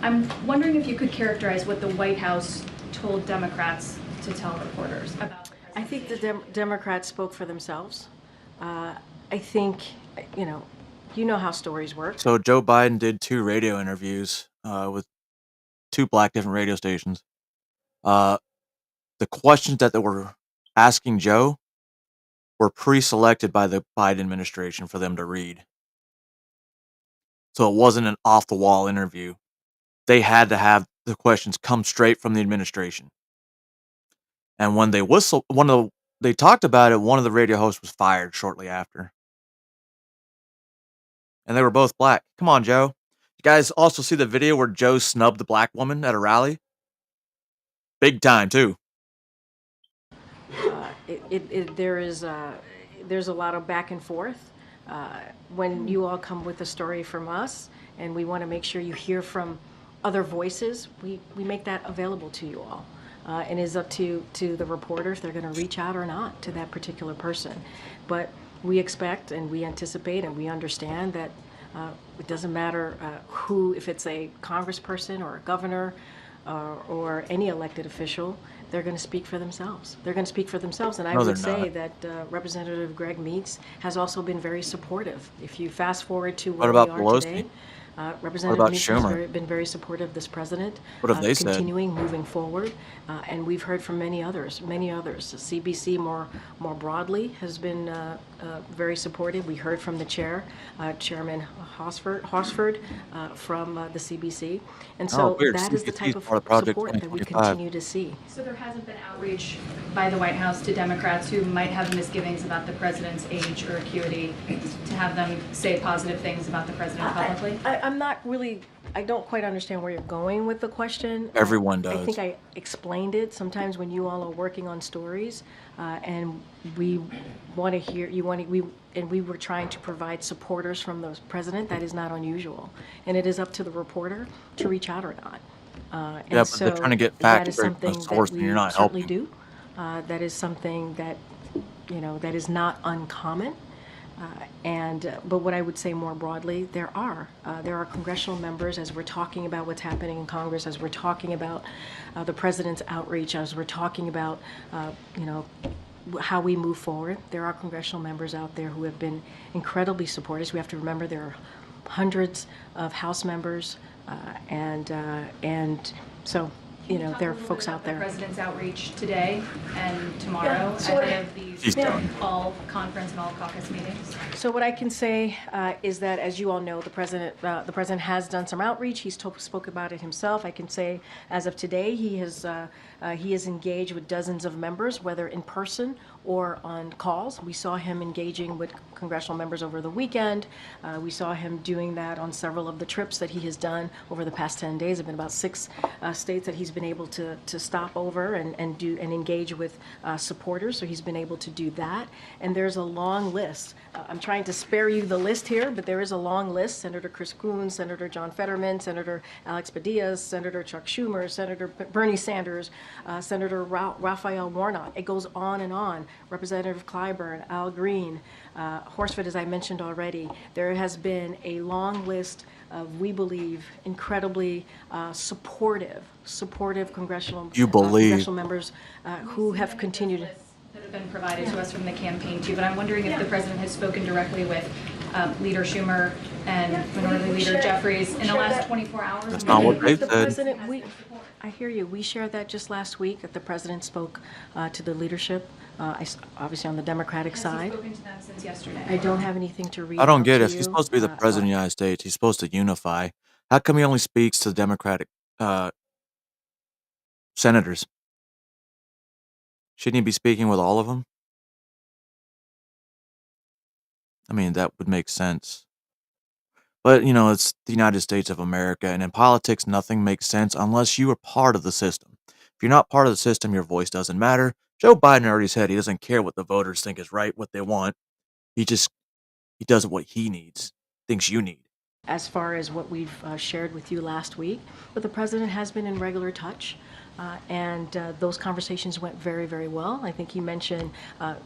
I'm wondering if you could characterize what the White House told Democrats to tell reporters about. I think the Democrats spoke for themselves. I think, you know how stories work. So Joe Biden did 2 radio interviews with 2 different radio stations. The questions that they were asking Joe were pre-selected by the Biden administration for them to read. So it wasn't an off-the-wall interview. They had to have the questions come straight from the administration. And when they they talked about it, one of the radio hosts was fired shortly after. And they were both black. Come on, Joe. You guys also see the video where Joe snubbed the black woman at a rally? Big time, too. There's a lot of back and forth. When you all come with a story from us, and we want to make sure you hear from other voices, we make that available to you all. And it's up to the reporters if they're going to reach out or not to that particular person. But we expect and we anticipate and we understand that it doesn't matter who, if it's a congressperson or a governor or any elected official, they're going to speak for themselves. They're going to speak for themselves. And I would say that Representative Greg Meeks has also been very supportive. If you fast forward to where we are today, Representative Meeks has been very supportive of this president. What have they said? Continuing, moving forward, and we've heard from many others. CBC more broadly has been very supportive. We heard from the chair, Chairman Horsford, from the CBC, and so that is the type of support that we continue to see. So there hasn't been outreach by the White House to Democrats who might have misgivings about the president's age or acuity to have them say positive things about the president publicly? I don't quite understand where you're going with the question. Everyone does. I think I explained it. Sometimes when you all are working on stories, and we want to hear we were trying to provide supporters from the president, that is not unusual, and it is up to the reporter to reach out or not. But they're trying to get facts from the source, and you're not helping. That is something that we certainly do. That is something that that is not uncommon. But what I would say more broadly, there are congressional members, as we're talking about what's happening in Congress, as we're talking about the president's outreach, as we're talking about how we move forward. There are congressional members out there who have been incredibly supportive. We have to remember there are hundreds of House members, and so. There are folks out there. The president's outreach today and tomorrow ahead of these all conference and all caucus meetings. So what I can say is that, as you all know, the president has done some outreach. He's spoke about it himself. I can say, as of today, he is engaged with dozens of members, whether in person or on calls. We saw him engaging with congressional members over the weekend. We saw him doing that on several of the trips that he has done over the past 10 days. There have been about 6 states that he's been been able to stop over and engage with supporters, so he's been able to do that. And there's a long list. I'm trying to spare you the list here, but there is a long list. Senator Chris Coons, Senator John Fetterman, Senator 𝕷𝖊𝖙 𝖘, Senator Chuck Schumer, Senator Bernie Sanders, Senator 𝕷𝖊𝖙 𝖃. It goes on and on. Representative Clyburn, Al Green, Horsford, as I mentioned already. There has been a long list of, we believe, incredibly supportive congressional members who have continued. That have been provided to us from the campaign too, but I'm wondering if the president has spoken directly with Leader Schumer and Minority Leader Jeffries in the last 24 hours. That's not what they said. I hear you. We shared that just last week, that the president spoke to the leadership, obviously on the Democratic side. Has he spoken to them since yesterday? I don't have anything to read. I don't get it. If he's supposed to be the president of the United States, he's supposed to unify. How come he only speaks to the Democratic senators? Shouldn't he be speaking with all of them? I mean, that would make sense. But, you know, it's the United States of America, and in politics, nothing makes sense unless you are part of the system. If you're not part of the system, your voice doesn't matter. Joe Biden already said he doesn't care what the voters think is right, what they want. He does what he needs, thinks you need. As far as what we've shared with you last week, but the president has been in regular touch. And those conversations went very, very well. I think he mentioned,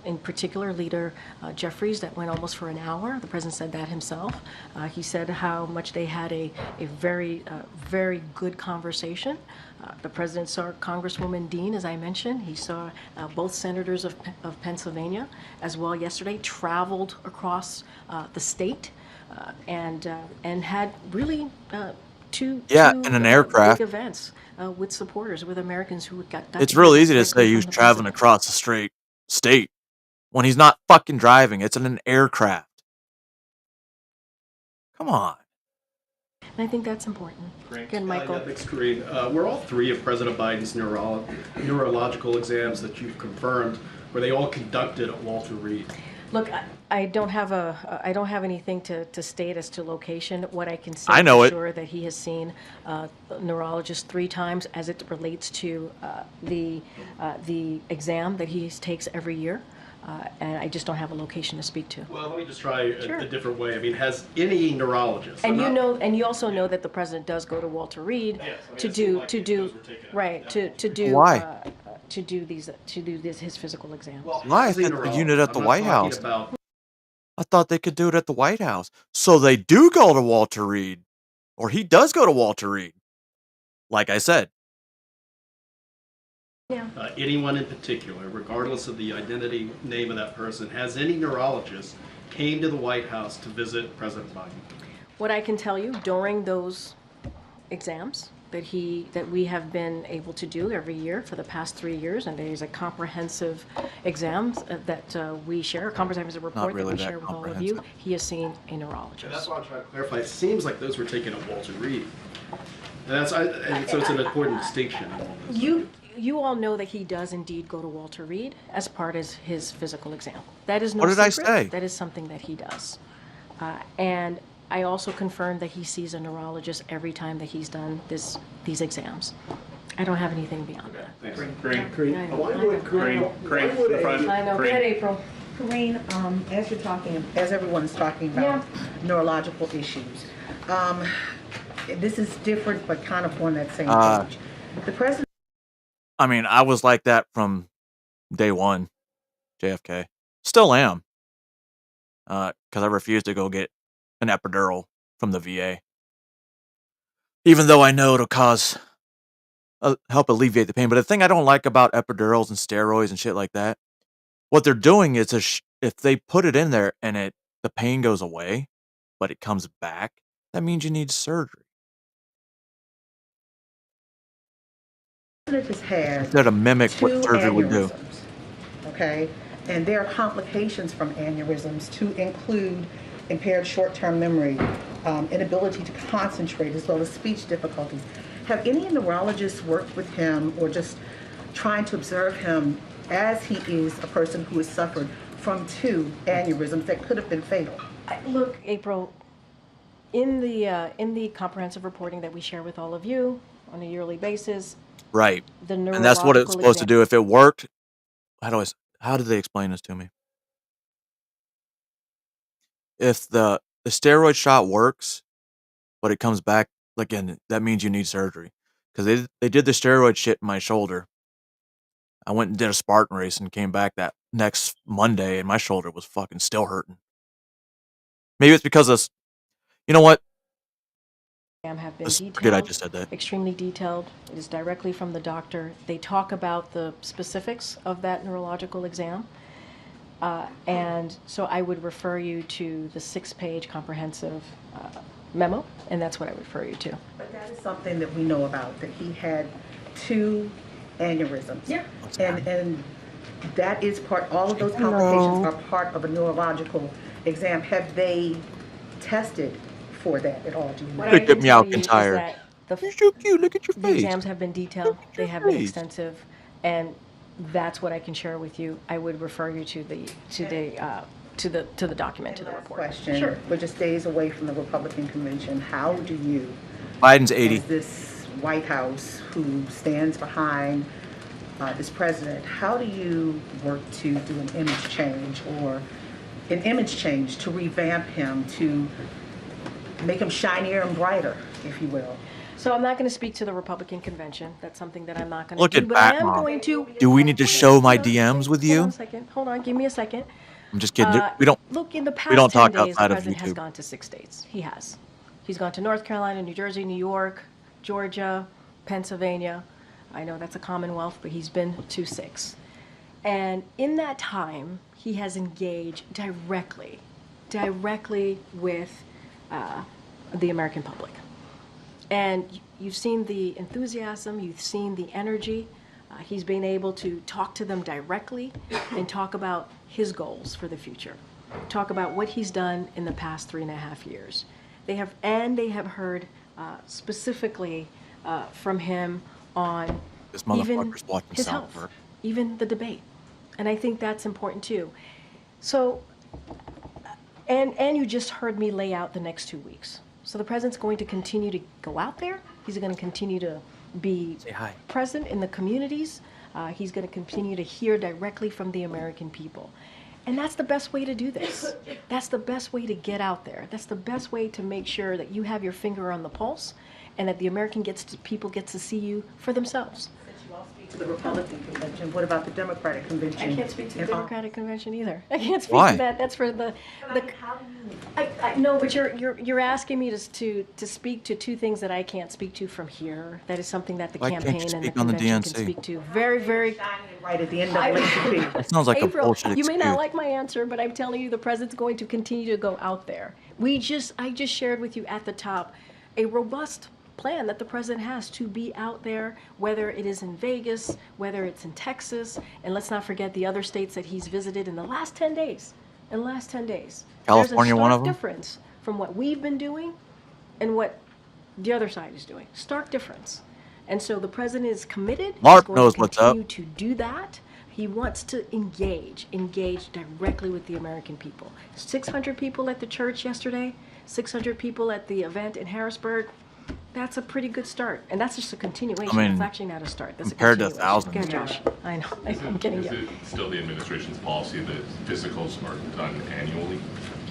in particular, Leader Jeffries, that went almost for an hour. The president said that himself. He said how much they had a very, very good conversation. The president saw Congresswoman Dean, as I mentioned. He saw both senators of Pennsylvania as well yesterday, traveled across the state and had really two in an aircraft. big events. With supporters, with Americans who got. It's real easy to say he was traveling across the straight state when he's not fucking driving. It's in an aircraft. Come on. And I think that's important. Again, Michael. Were all three of President Biden's neurological exams that you've confirmed, were they all conducted at Walter Reed? Look, I don't have anything to state as to location. What I can say for sure that he has seen a neurologist 3 times as it relates to the exam that he takes every year. And I just don't have a location to speak to. Well, let me just try a different way. I mean, has any neurologist? And you also know that the president does go to Walter Reed to do Why? To do his physical exams. Why is the unit at the White House? I thought they could do it at the White House. So they do go to Walter Reed, or he does go to Walter Reed. Like I said. Yeah. Anyone in particular, regardless of the identity, name of that person, has any neurologist came to the White House to visit President Biden? What I can tell you during those exams that we have been able to do every year for the past 3 years, and there's a comprehensive exams that we share, a comprehensive report that we share with all of you. He has seen a neurologist. And that's why I'm trying to clarify. It seems like those were taken at Walter Reed, and so it's an important distinction. You all know that he does indeed go to Walter Reed as part of his physical exam. That is no secret. What did I say? That is something that he does, and I also confirmed that he sees a neurologist every time that he's done these exams. I don't have anything beyond that. Green. I know. Go ahead, April. Corrine, as everyone's talking about neurological issues, this is different but kind of on that same page. The president. I mean, I was like that from day one, JFK. Still am. Because I refused to go get an epidural from the VA. Even though I know it'll help alleviate the pain. But the thing I don't like about epidurals and steroids and shit like that, what they're doing is if they put it in there and the pain goes away, but it comes back, that means you need surgery. Just has to mimic what surgery would do. Okay, and there are complications from aneurysms to include impaired short-term memory, inability to concentrate, as well as speech difficulties. Have any neurologists worked with him or just trying to observe him as he is a person who has suffered from 2 aneurysms that could have been fatal? Look, April, in the comprehensive reporting that we share with all of you on a yearly basis, Right. the And that's what it's neurological supposed to exam. do. If it worked, how did they explain this to me? If the steroid shot works, but it comes back again, that means you need surgery. Because they did the steroid shit in my shoulder. I went and did a Spartan race and came back that next Monday, and my shoulder was fucking still hurting. Maybe it's because of, you know what? Have been Forget I detailed, just said that. extremely detailed. It is directly from the doctor. They talk about the specifics of that neurological exam. And so I would refer you to the 6-page comprehensive memo, and that's what I would refer you to. But that is something that we know about, that he had 2 aneurysms. Yeah. And that is part, all of those complications are part of a neurological exam. Have they tested for that at all? Do you know? Look at me out and tired. You're so cute. Look at your The face. exams have been detailed. They have been face. extensive, and that's what I can share with you. I would refer you to the document, to the report. Question. Sure. We're just days away from the Republican convention. How do you, Biden's 80. as this White House who stands behind this president, how do you work to do an image change to revamp him, to make him shinier and brighter, if you will? So I'm not going to speak to the Republican convention. That's something that I'm not going to Look do. at But I that, am Mom. going to. Do we need to show my DMs with Hold on you? a second. Hold on. Give me a second. I'm just kidding. We don't. Look, in the past We don't 10 talk days, the outside of president has YouTube. gone to 6 states. He has. He's gone to North Carolina, New Jersey, New York, Georgia, Pennsylvania. I know that's a Commonwealth, but he's been to 6. And in that time, he has engaged directly with the American public. And you've seen the enthusiasm, you've seen the energy. He's been able to talk to them directly and talk about his goals for the future. Talk about what he's done in the past 3.5 years. They have heard specifically from him on This even motherfucker's watching his South health, Park. even the debate. And I think that's important too. So, and you just heard me lay out the next 2 weeks. So the president's going to continue to go out there. He's going to continue to be present in the communities. He's going to continue to hear directly from the American people. And that's the best way to do this. That's the best way to get out there. That's the best way to make sure that you have your finger on the pulse and that the American people get to see you for themselves. To the Republican convention, what about the Democratic convention? I can't speak to the Democratic convention either. I can't speak Why? to that. That's for the. No, but you're asking me to speak to 2 things that I can't speak to from here. That is something that the Why can't you campaign and the speak on the convention can DNC? speak to. Very, very. Right at the end of That sounds like April, a bullshit you may excuse. not like my answer, but I'm telling you, the president's going to continue to go out there. I just shared with you at the top a robust plan that the president has to be out there, whether it is in Vegas, whether it's in Texas, and let's not forget the other states that he's visited in the last 10 days. California, There's a one of stark them? difference from what we've been doing and what the other side is doing. Stark difference. And so the president is committed. Mark He's going knows to what's up. continue to do that. He wants to engage directly with the American people. 600 people at the church yesterday, 600 people at the event in Harrisburg. That's a pretty good start. And that's just a continuation. I mean, It's actually not a start. That's compared to a continuation. 1,000. Go ahead, Josh. I know. I'm getting Is you. it still the administration's policy that physicals are done annually?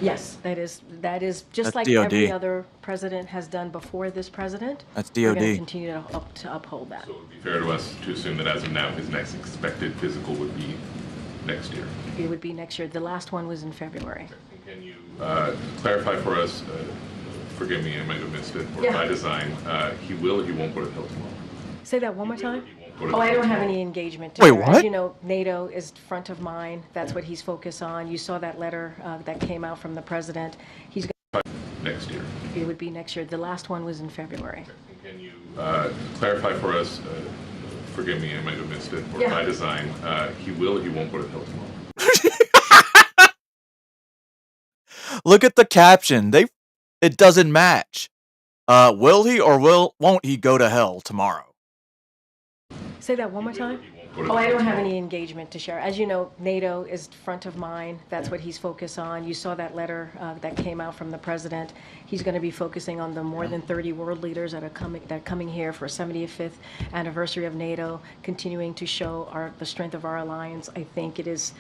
Yes, that is just That's like DOD. every other president has done before this president. That's We're going to DOD. continue to uphold that. So it would be fair to us to assume that as of now, his next expected physical would be next year. It would be next year. The last one was in February. And can you clarify for us, forgive me, I might have missed it, or Yeah. by design, he will or he won't go to Hill tomorrow? Say that one more time. go to Oh, I the don't have tomorrow. any engagement. Wait, there. As what? you know, NATO is front of mind. That's what he's focused on. You saw that letter that came out from the president. He's Next year. It would be next year. The last one was in February. And can you clarify for us, forgive me, I might have missed it, or Yeah. by design, he will or he won't go to Hill tomorrow? Look at the caption. It doesn't match. Will he or won't he go to hell tomorrow? Say that one more time. He won't Oh, I don't have any engagement to share. As you know, NATO is front of mind. That's what he's focused on. You saw that letter that came out from the president. He's going to be focusing on the more than 30 world leaders that are coming here for 75th anniversary of NATO, continuing to show the strength of our alliance. I think it is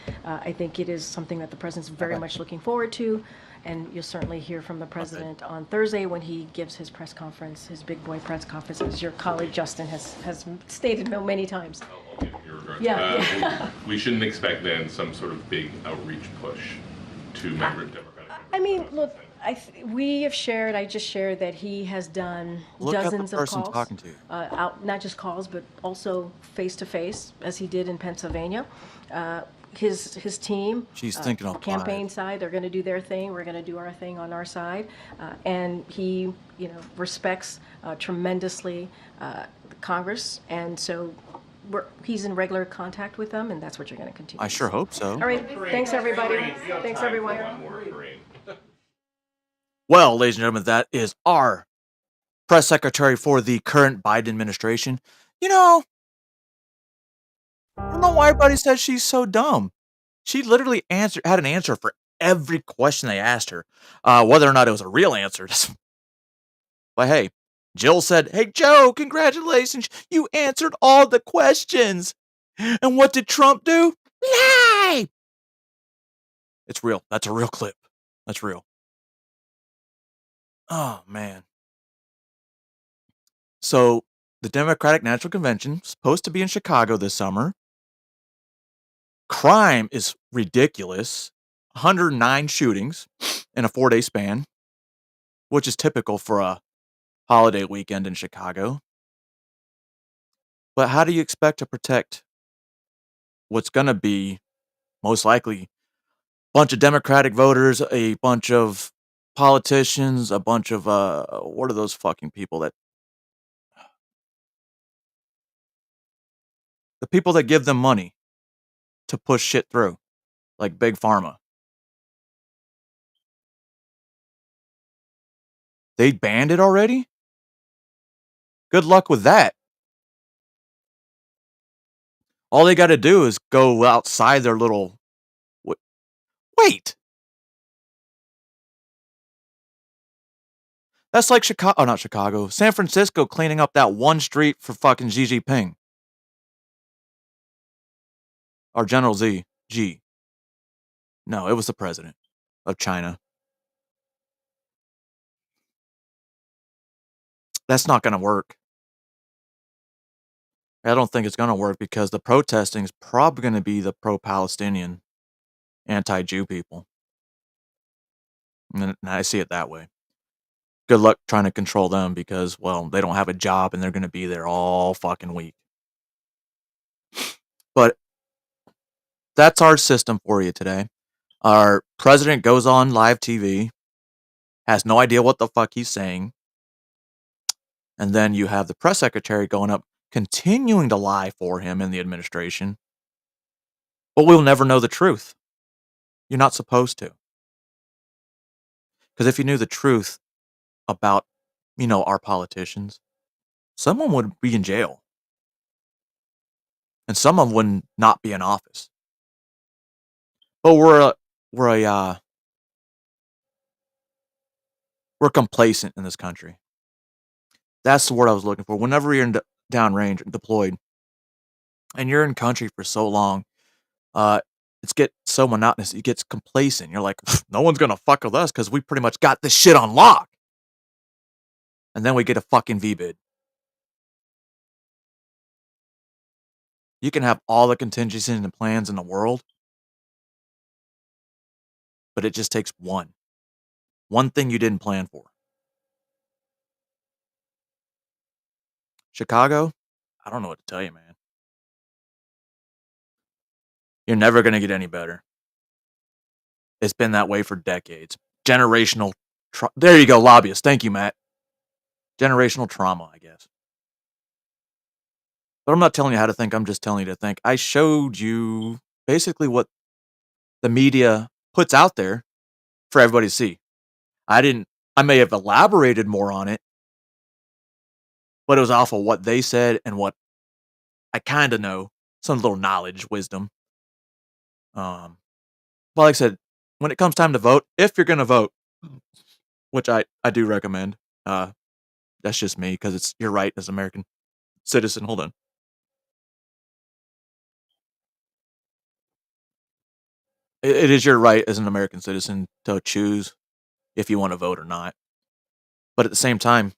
something that the president's very much looking forward to. And you'll certainly hear from the president on Thursday when he gives his press conference, his big boy press conference, as your colleague Justin has stated many times. Yeah. We shouldn't expect then some sort of big outreach push to Democratic members. I mean, look, I just shared that he has done dozens of calls. Talking to you. Not just calls, but also face-to-face, as he did in Pennsylvania. His team, She's thinking of campaign side, they're going to do their thing. We're going to do our thing on our side, and he, respects tremendously Congress, and so he's in regular contact with them, and that's what you're going to continue. I sure hope so. All right, thanks everybody. Thanks everyone. Well, ladies and gentlemen, that is our press secretary for the current Biden administration. I don't know why everybody says she's so dumb. She literally had an answer for every question they asked her, whether or not it was a real answer. But hey, Jill said, "Hey, Joe, congratulations. You answered all the questions." And what did Trump do? Lie! It's real. That's a real clip. That's real. Oh, man. So, the Democratic National Convention is supposed to be in Chicago this summer. Crime is ridiculous. 109 shootings in a 4-day span, which is typical for a holiday weekend in Chicago. But how do you expect to protect what's going to be most likely a bunch of Democratic voters, a bunch of politicians, a bunch of, what are those fucking people the people that give them money to push shit through, like Big Pharma. They banned it already? Good luck with that. All they got to do is go outside their little... Wait! That's like not Chicago. San Francisco cleaning up that one street for fucking Xi Jinping. Or General Xi. No, it was the president of China. That's not going to work. I don't think it's going to work because the protesting is probably going to be the pro-Palestinian, anti-Jew people. And I see it that way. Good luck trying to control them because, well, they don't have a job and they're going to be there all fucking week. But that's our system for you today. Our president goes on live TV, has no idea what the fuck he's saying. And then you have the press secretary going up, continuing to lie for him in the administration. But we'll never know the truth. You're not supposed to. Because if you knew the truth about, our politicians, someone would be in jail. And someone would not be in office. But we're complacent in this country. That's the word I was looking for. Whenever you're in downrange, deployed, and you're in country for so long, it's get so monotonous. It gets complacent. You're like, no one's gonna fuck with us because we pretty much got this shit on lock. And then we get a fucking VBID. You can have all the contingencies and plans in the world, but it just takes one thing you didn't plan for. Chicago, I don't know what to tell you, man. You're never going to get any better. It's been that way for decades. Generational there you go, lobbyist. Thank you, Matt. Generational trauma, I guess. But I'm not telling you how to think. I'm just telling you to think. I showed you basically what the media puts out there for everybody to see. I may have elaborated more on it, but it was off of what they said and what I kind of know. some little knowledge, wisdom. But like I said, when it comes time to vote, if you're going to vote, which I do recommend, that's just me because it's your right as an American citizen. Hold on. It is your right as an American citizen to choose if you want to vote or not. But at the same time,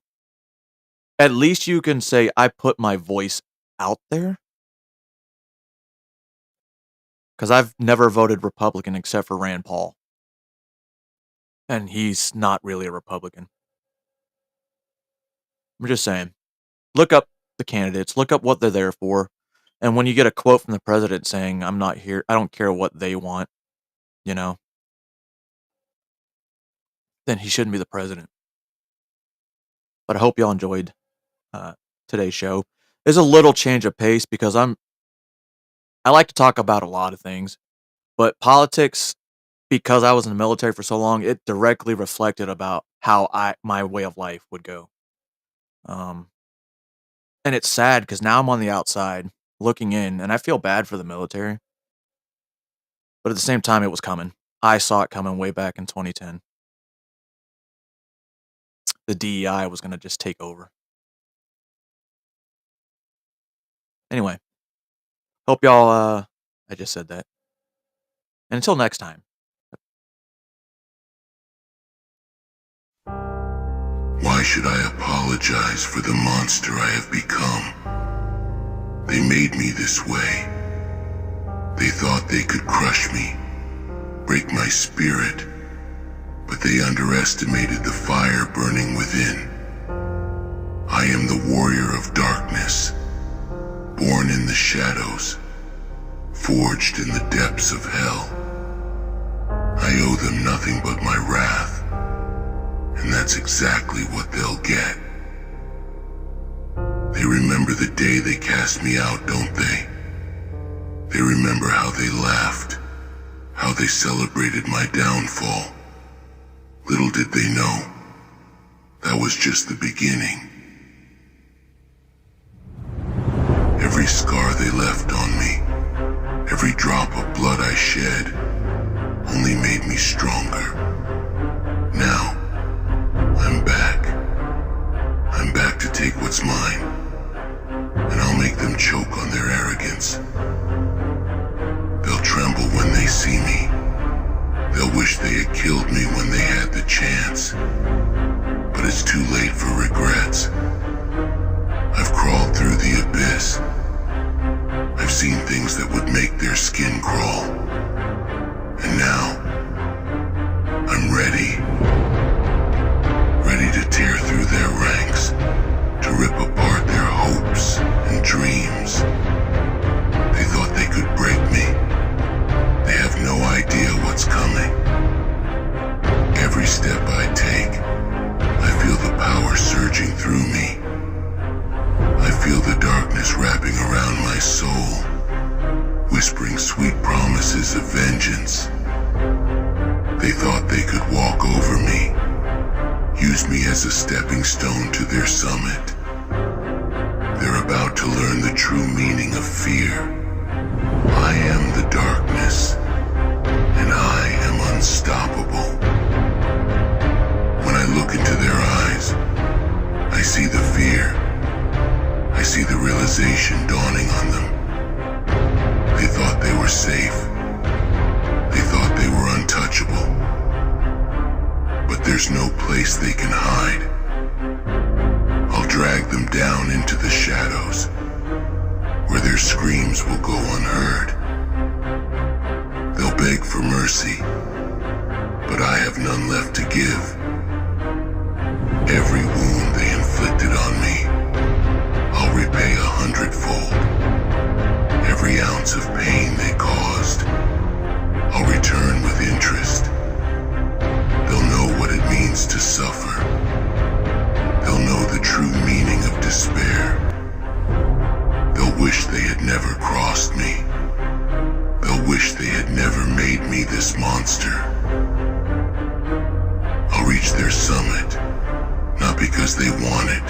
at least you can say, I put my voice out there. Because I've never voted Republican except for Rand Paul. And he's not really a Republican. I'm just saying. Look up the candidates. Look up what they're there for. And when you get a quote from the president saying, I'm not here, I don't care what they want, then he shouldn't be the president. But I hope y'all enjoyed today's show. There's a little change of pace because I like to talk about a lot of things. But politics, because I was in the military for so long, it directly reflected about how my way of life would go. And it's sad because now I'm on the outside looking in, and I feel bad for the military. But at the same time, it was coming. I saw it coming way back in 2010. The DEI was going to just take over. Anyway, hope y'all, I just said that. And until next time. Why should I apologize for the monster I have become? They made me this way. They thought they could crush me, break my spirit, but they underestimated the fire burning within. I am the warrior of darkness, born in the shadows, forged in the depths of hell. I owe them nothing but my wrath, and that's exactly what they'll get. They remember the day they cast me out, don't they? They remember how they laughed, how they celebrated my downfall. Little did they know, that was just the beginning. Every scar they left on me, every drop of blood I shed, only made me stronger. Now, I'm back. I'm back to take what's mine, and I'll make them choke on their arrogance. They'll tremble when they see me. They'll wish they had killed me when they had the chance. But it's too late for regrets. I've crawled through the abyss. I've seen things that would make their skin crawl. And now, I'm ready. Ready to tear through their ranks, to rip apart their hopes and dreams. They thought they could break me. They have no idea what's coming. Every step I take, I feel the power surging through me. I feel the darkness wrapping around my soul, whispering sweet promises of vengeance. They thought they could walk over me, use me as a stepping stone to their summit. They're about to learn the true meaning of fear. I am the darkness, and I am unstoppable. When I look into their eyes, I see the fear. I see the realization dawning on them. They thought they were safe. They thought they were untouchable. But there's no place they can hide. I'll drag them down into the shadows, where their screams will go unheard. They'll beg for mercy, but I have none left to give. Every wound they inflicted on me, I'll repay 100-fold. Every ounce of pain they caused, I'll return with interest. They'll know what it means to suffer. They'll know the true meaning of despair. They'll wish they had never crossed me. They'll wish they had never made me this monster. I'll reach their summit, not because they want it,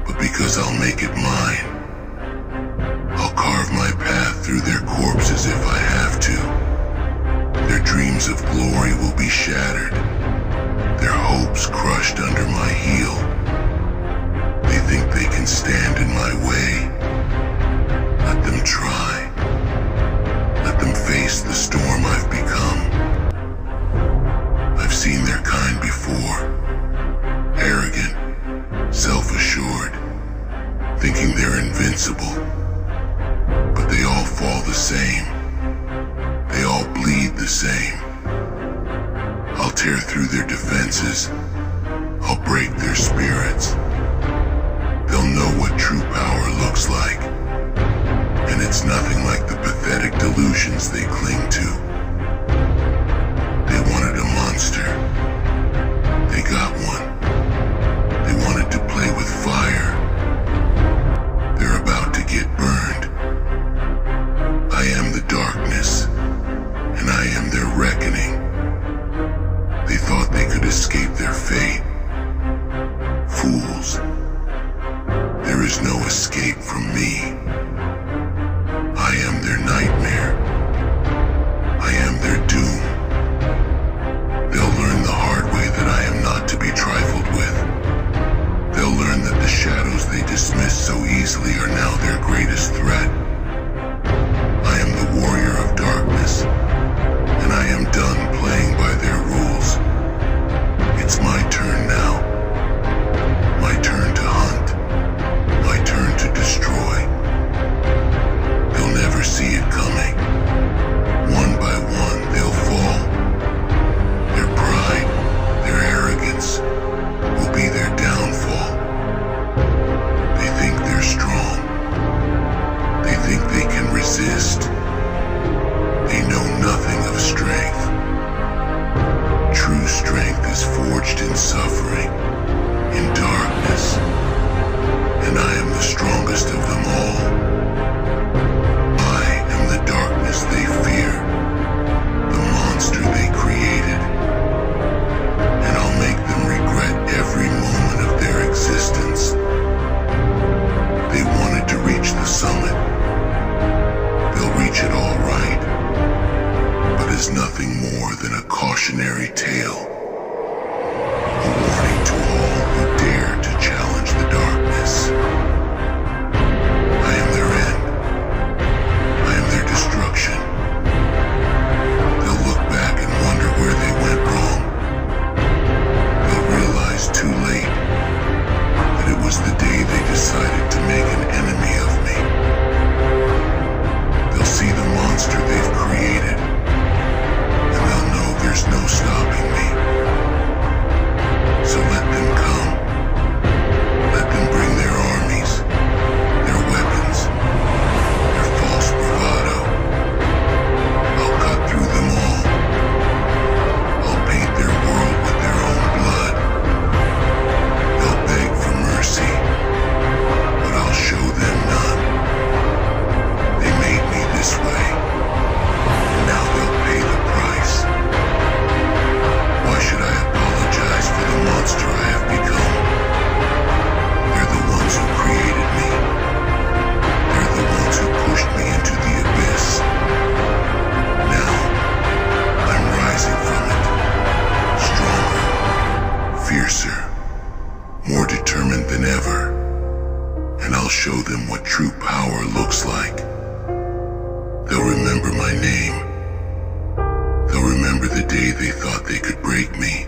but because I'll make it mine. I'll carve my path through their corpses if I have to. Their dreams of glory will be shattered, their hopes crushed under my heel. They think they can stand in my way. Let them try. Let them face the storm I've become. I've seen their kind before. Arrogant, self-assured, thinking they're invincible. But they all fall the same. They all bleed the same. I'll tear through their defenses. I'll break their spirits. They'll know what true power looks like. And it's nothing like the pathetic delusions they cling to. They wanted a monster. They got one. They wanted to play with fire. They're about to get burned. I am the darkness, and I am their reckoning. They thought they could escape their fate. Fools. There is no escape from me. I am their nightmare. I am their doom. They'll learn the hard way that I am not to be trifled with. They'll learn that the shadows they dismissed so easily are now their greatest threat. I am the warrior of darkness, and I am done playing by their rules. It's my turn now. My turn to hunt. My turn to destroy. They'll never see it coming. One by one, they'll fall. Their pride, their arrogance, will be their downfall. They think they're strong. They think they can resist. They know nothing of strength. True strength is forged in suffering, in darkness, and I am the strongest of them all. I am the darkness they fear, the monster they created, and I'll make them regret every moment of their existence. They wanted to reach the summit. They'll reach it all right, but it's nothing more than a cautionary tale. A warning to all who dare to challenge the darkness. I am their end. I am their destruction. They'll look back and wonder where they went wrong. They'll realize too late that it was the day they decided to make an enemy of me. They'll see the monster they've created, and they'll know there's no stopping me. So let them come. Let them bring their armies, their weapons, their false bravado. I'll cut through them all. I'll paint their world with their own blood. They'll beg for mercy, but I'll show them none. They made me this way, and now they'll pay the price. Why should I apologize for the monster I have become? They're the ones who created me. They're the ones who pushed me into the abyss. Now, I'm rising from it. Stronger, fiercer, more determined than ever. And I'll show them what true power looks like. They'll remember my name. They'll remember the day they thought they could break me.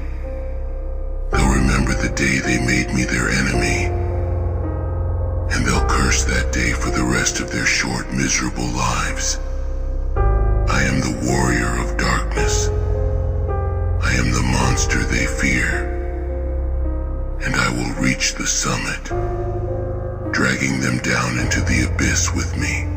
They'll remember the day they made me their enemy. And they'll curse that day for the rest of their short, miserable lives. I am the warrior of darkness. I am the monster they fear. And I will reach the summit, dragging them down into the abyss with me.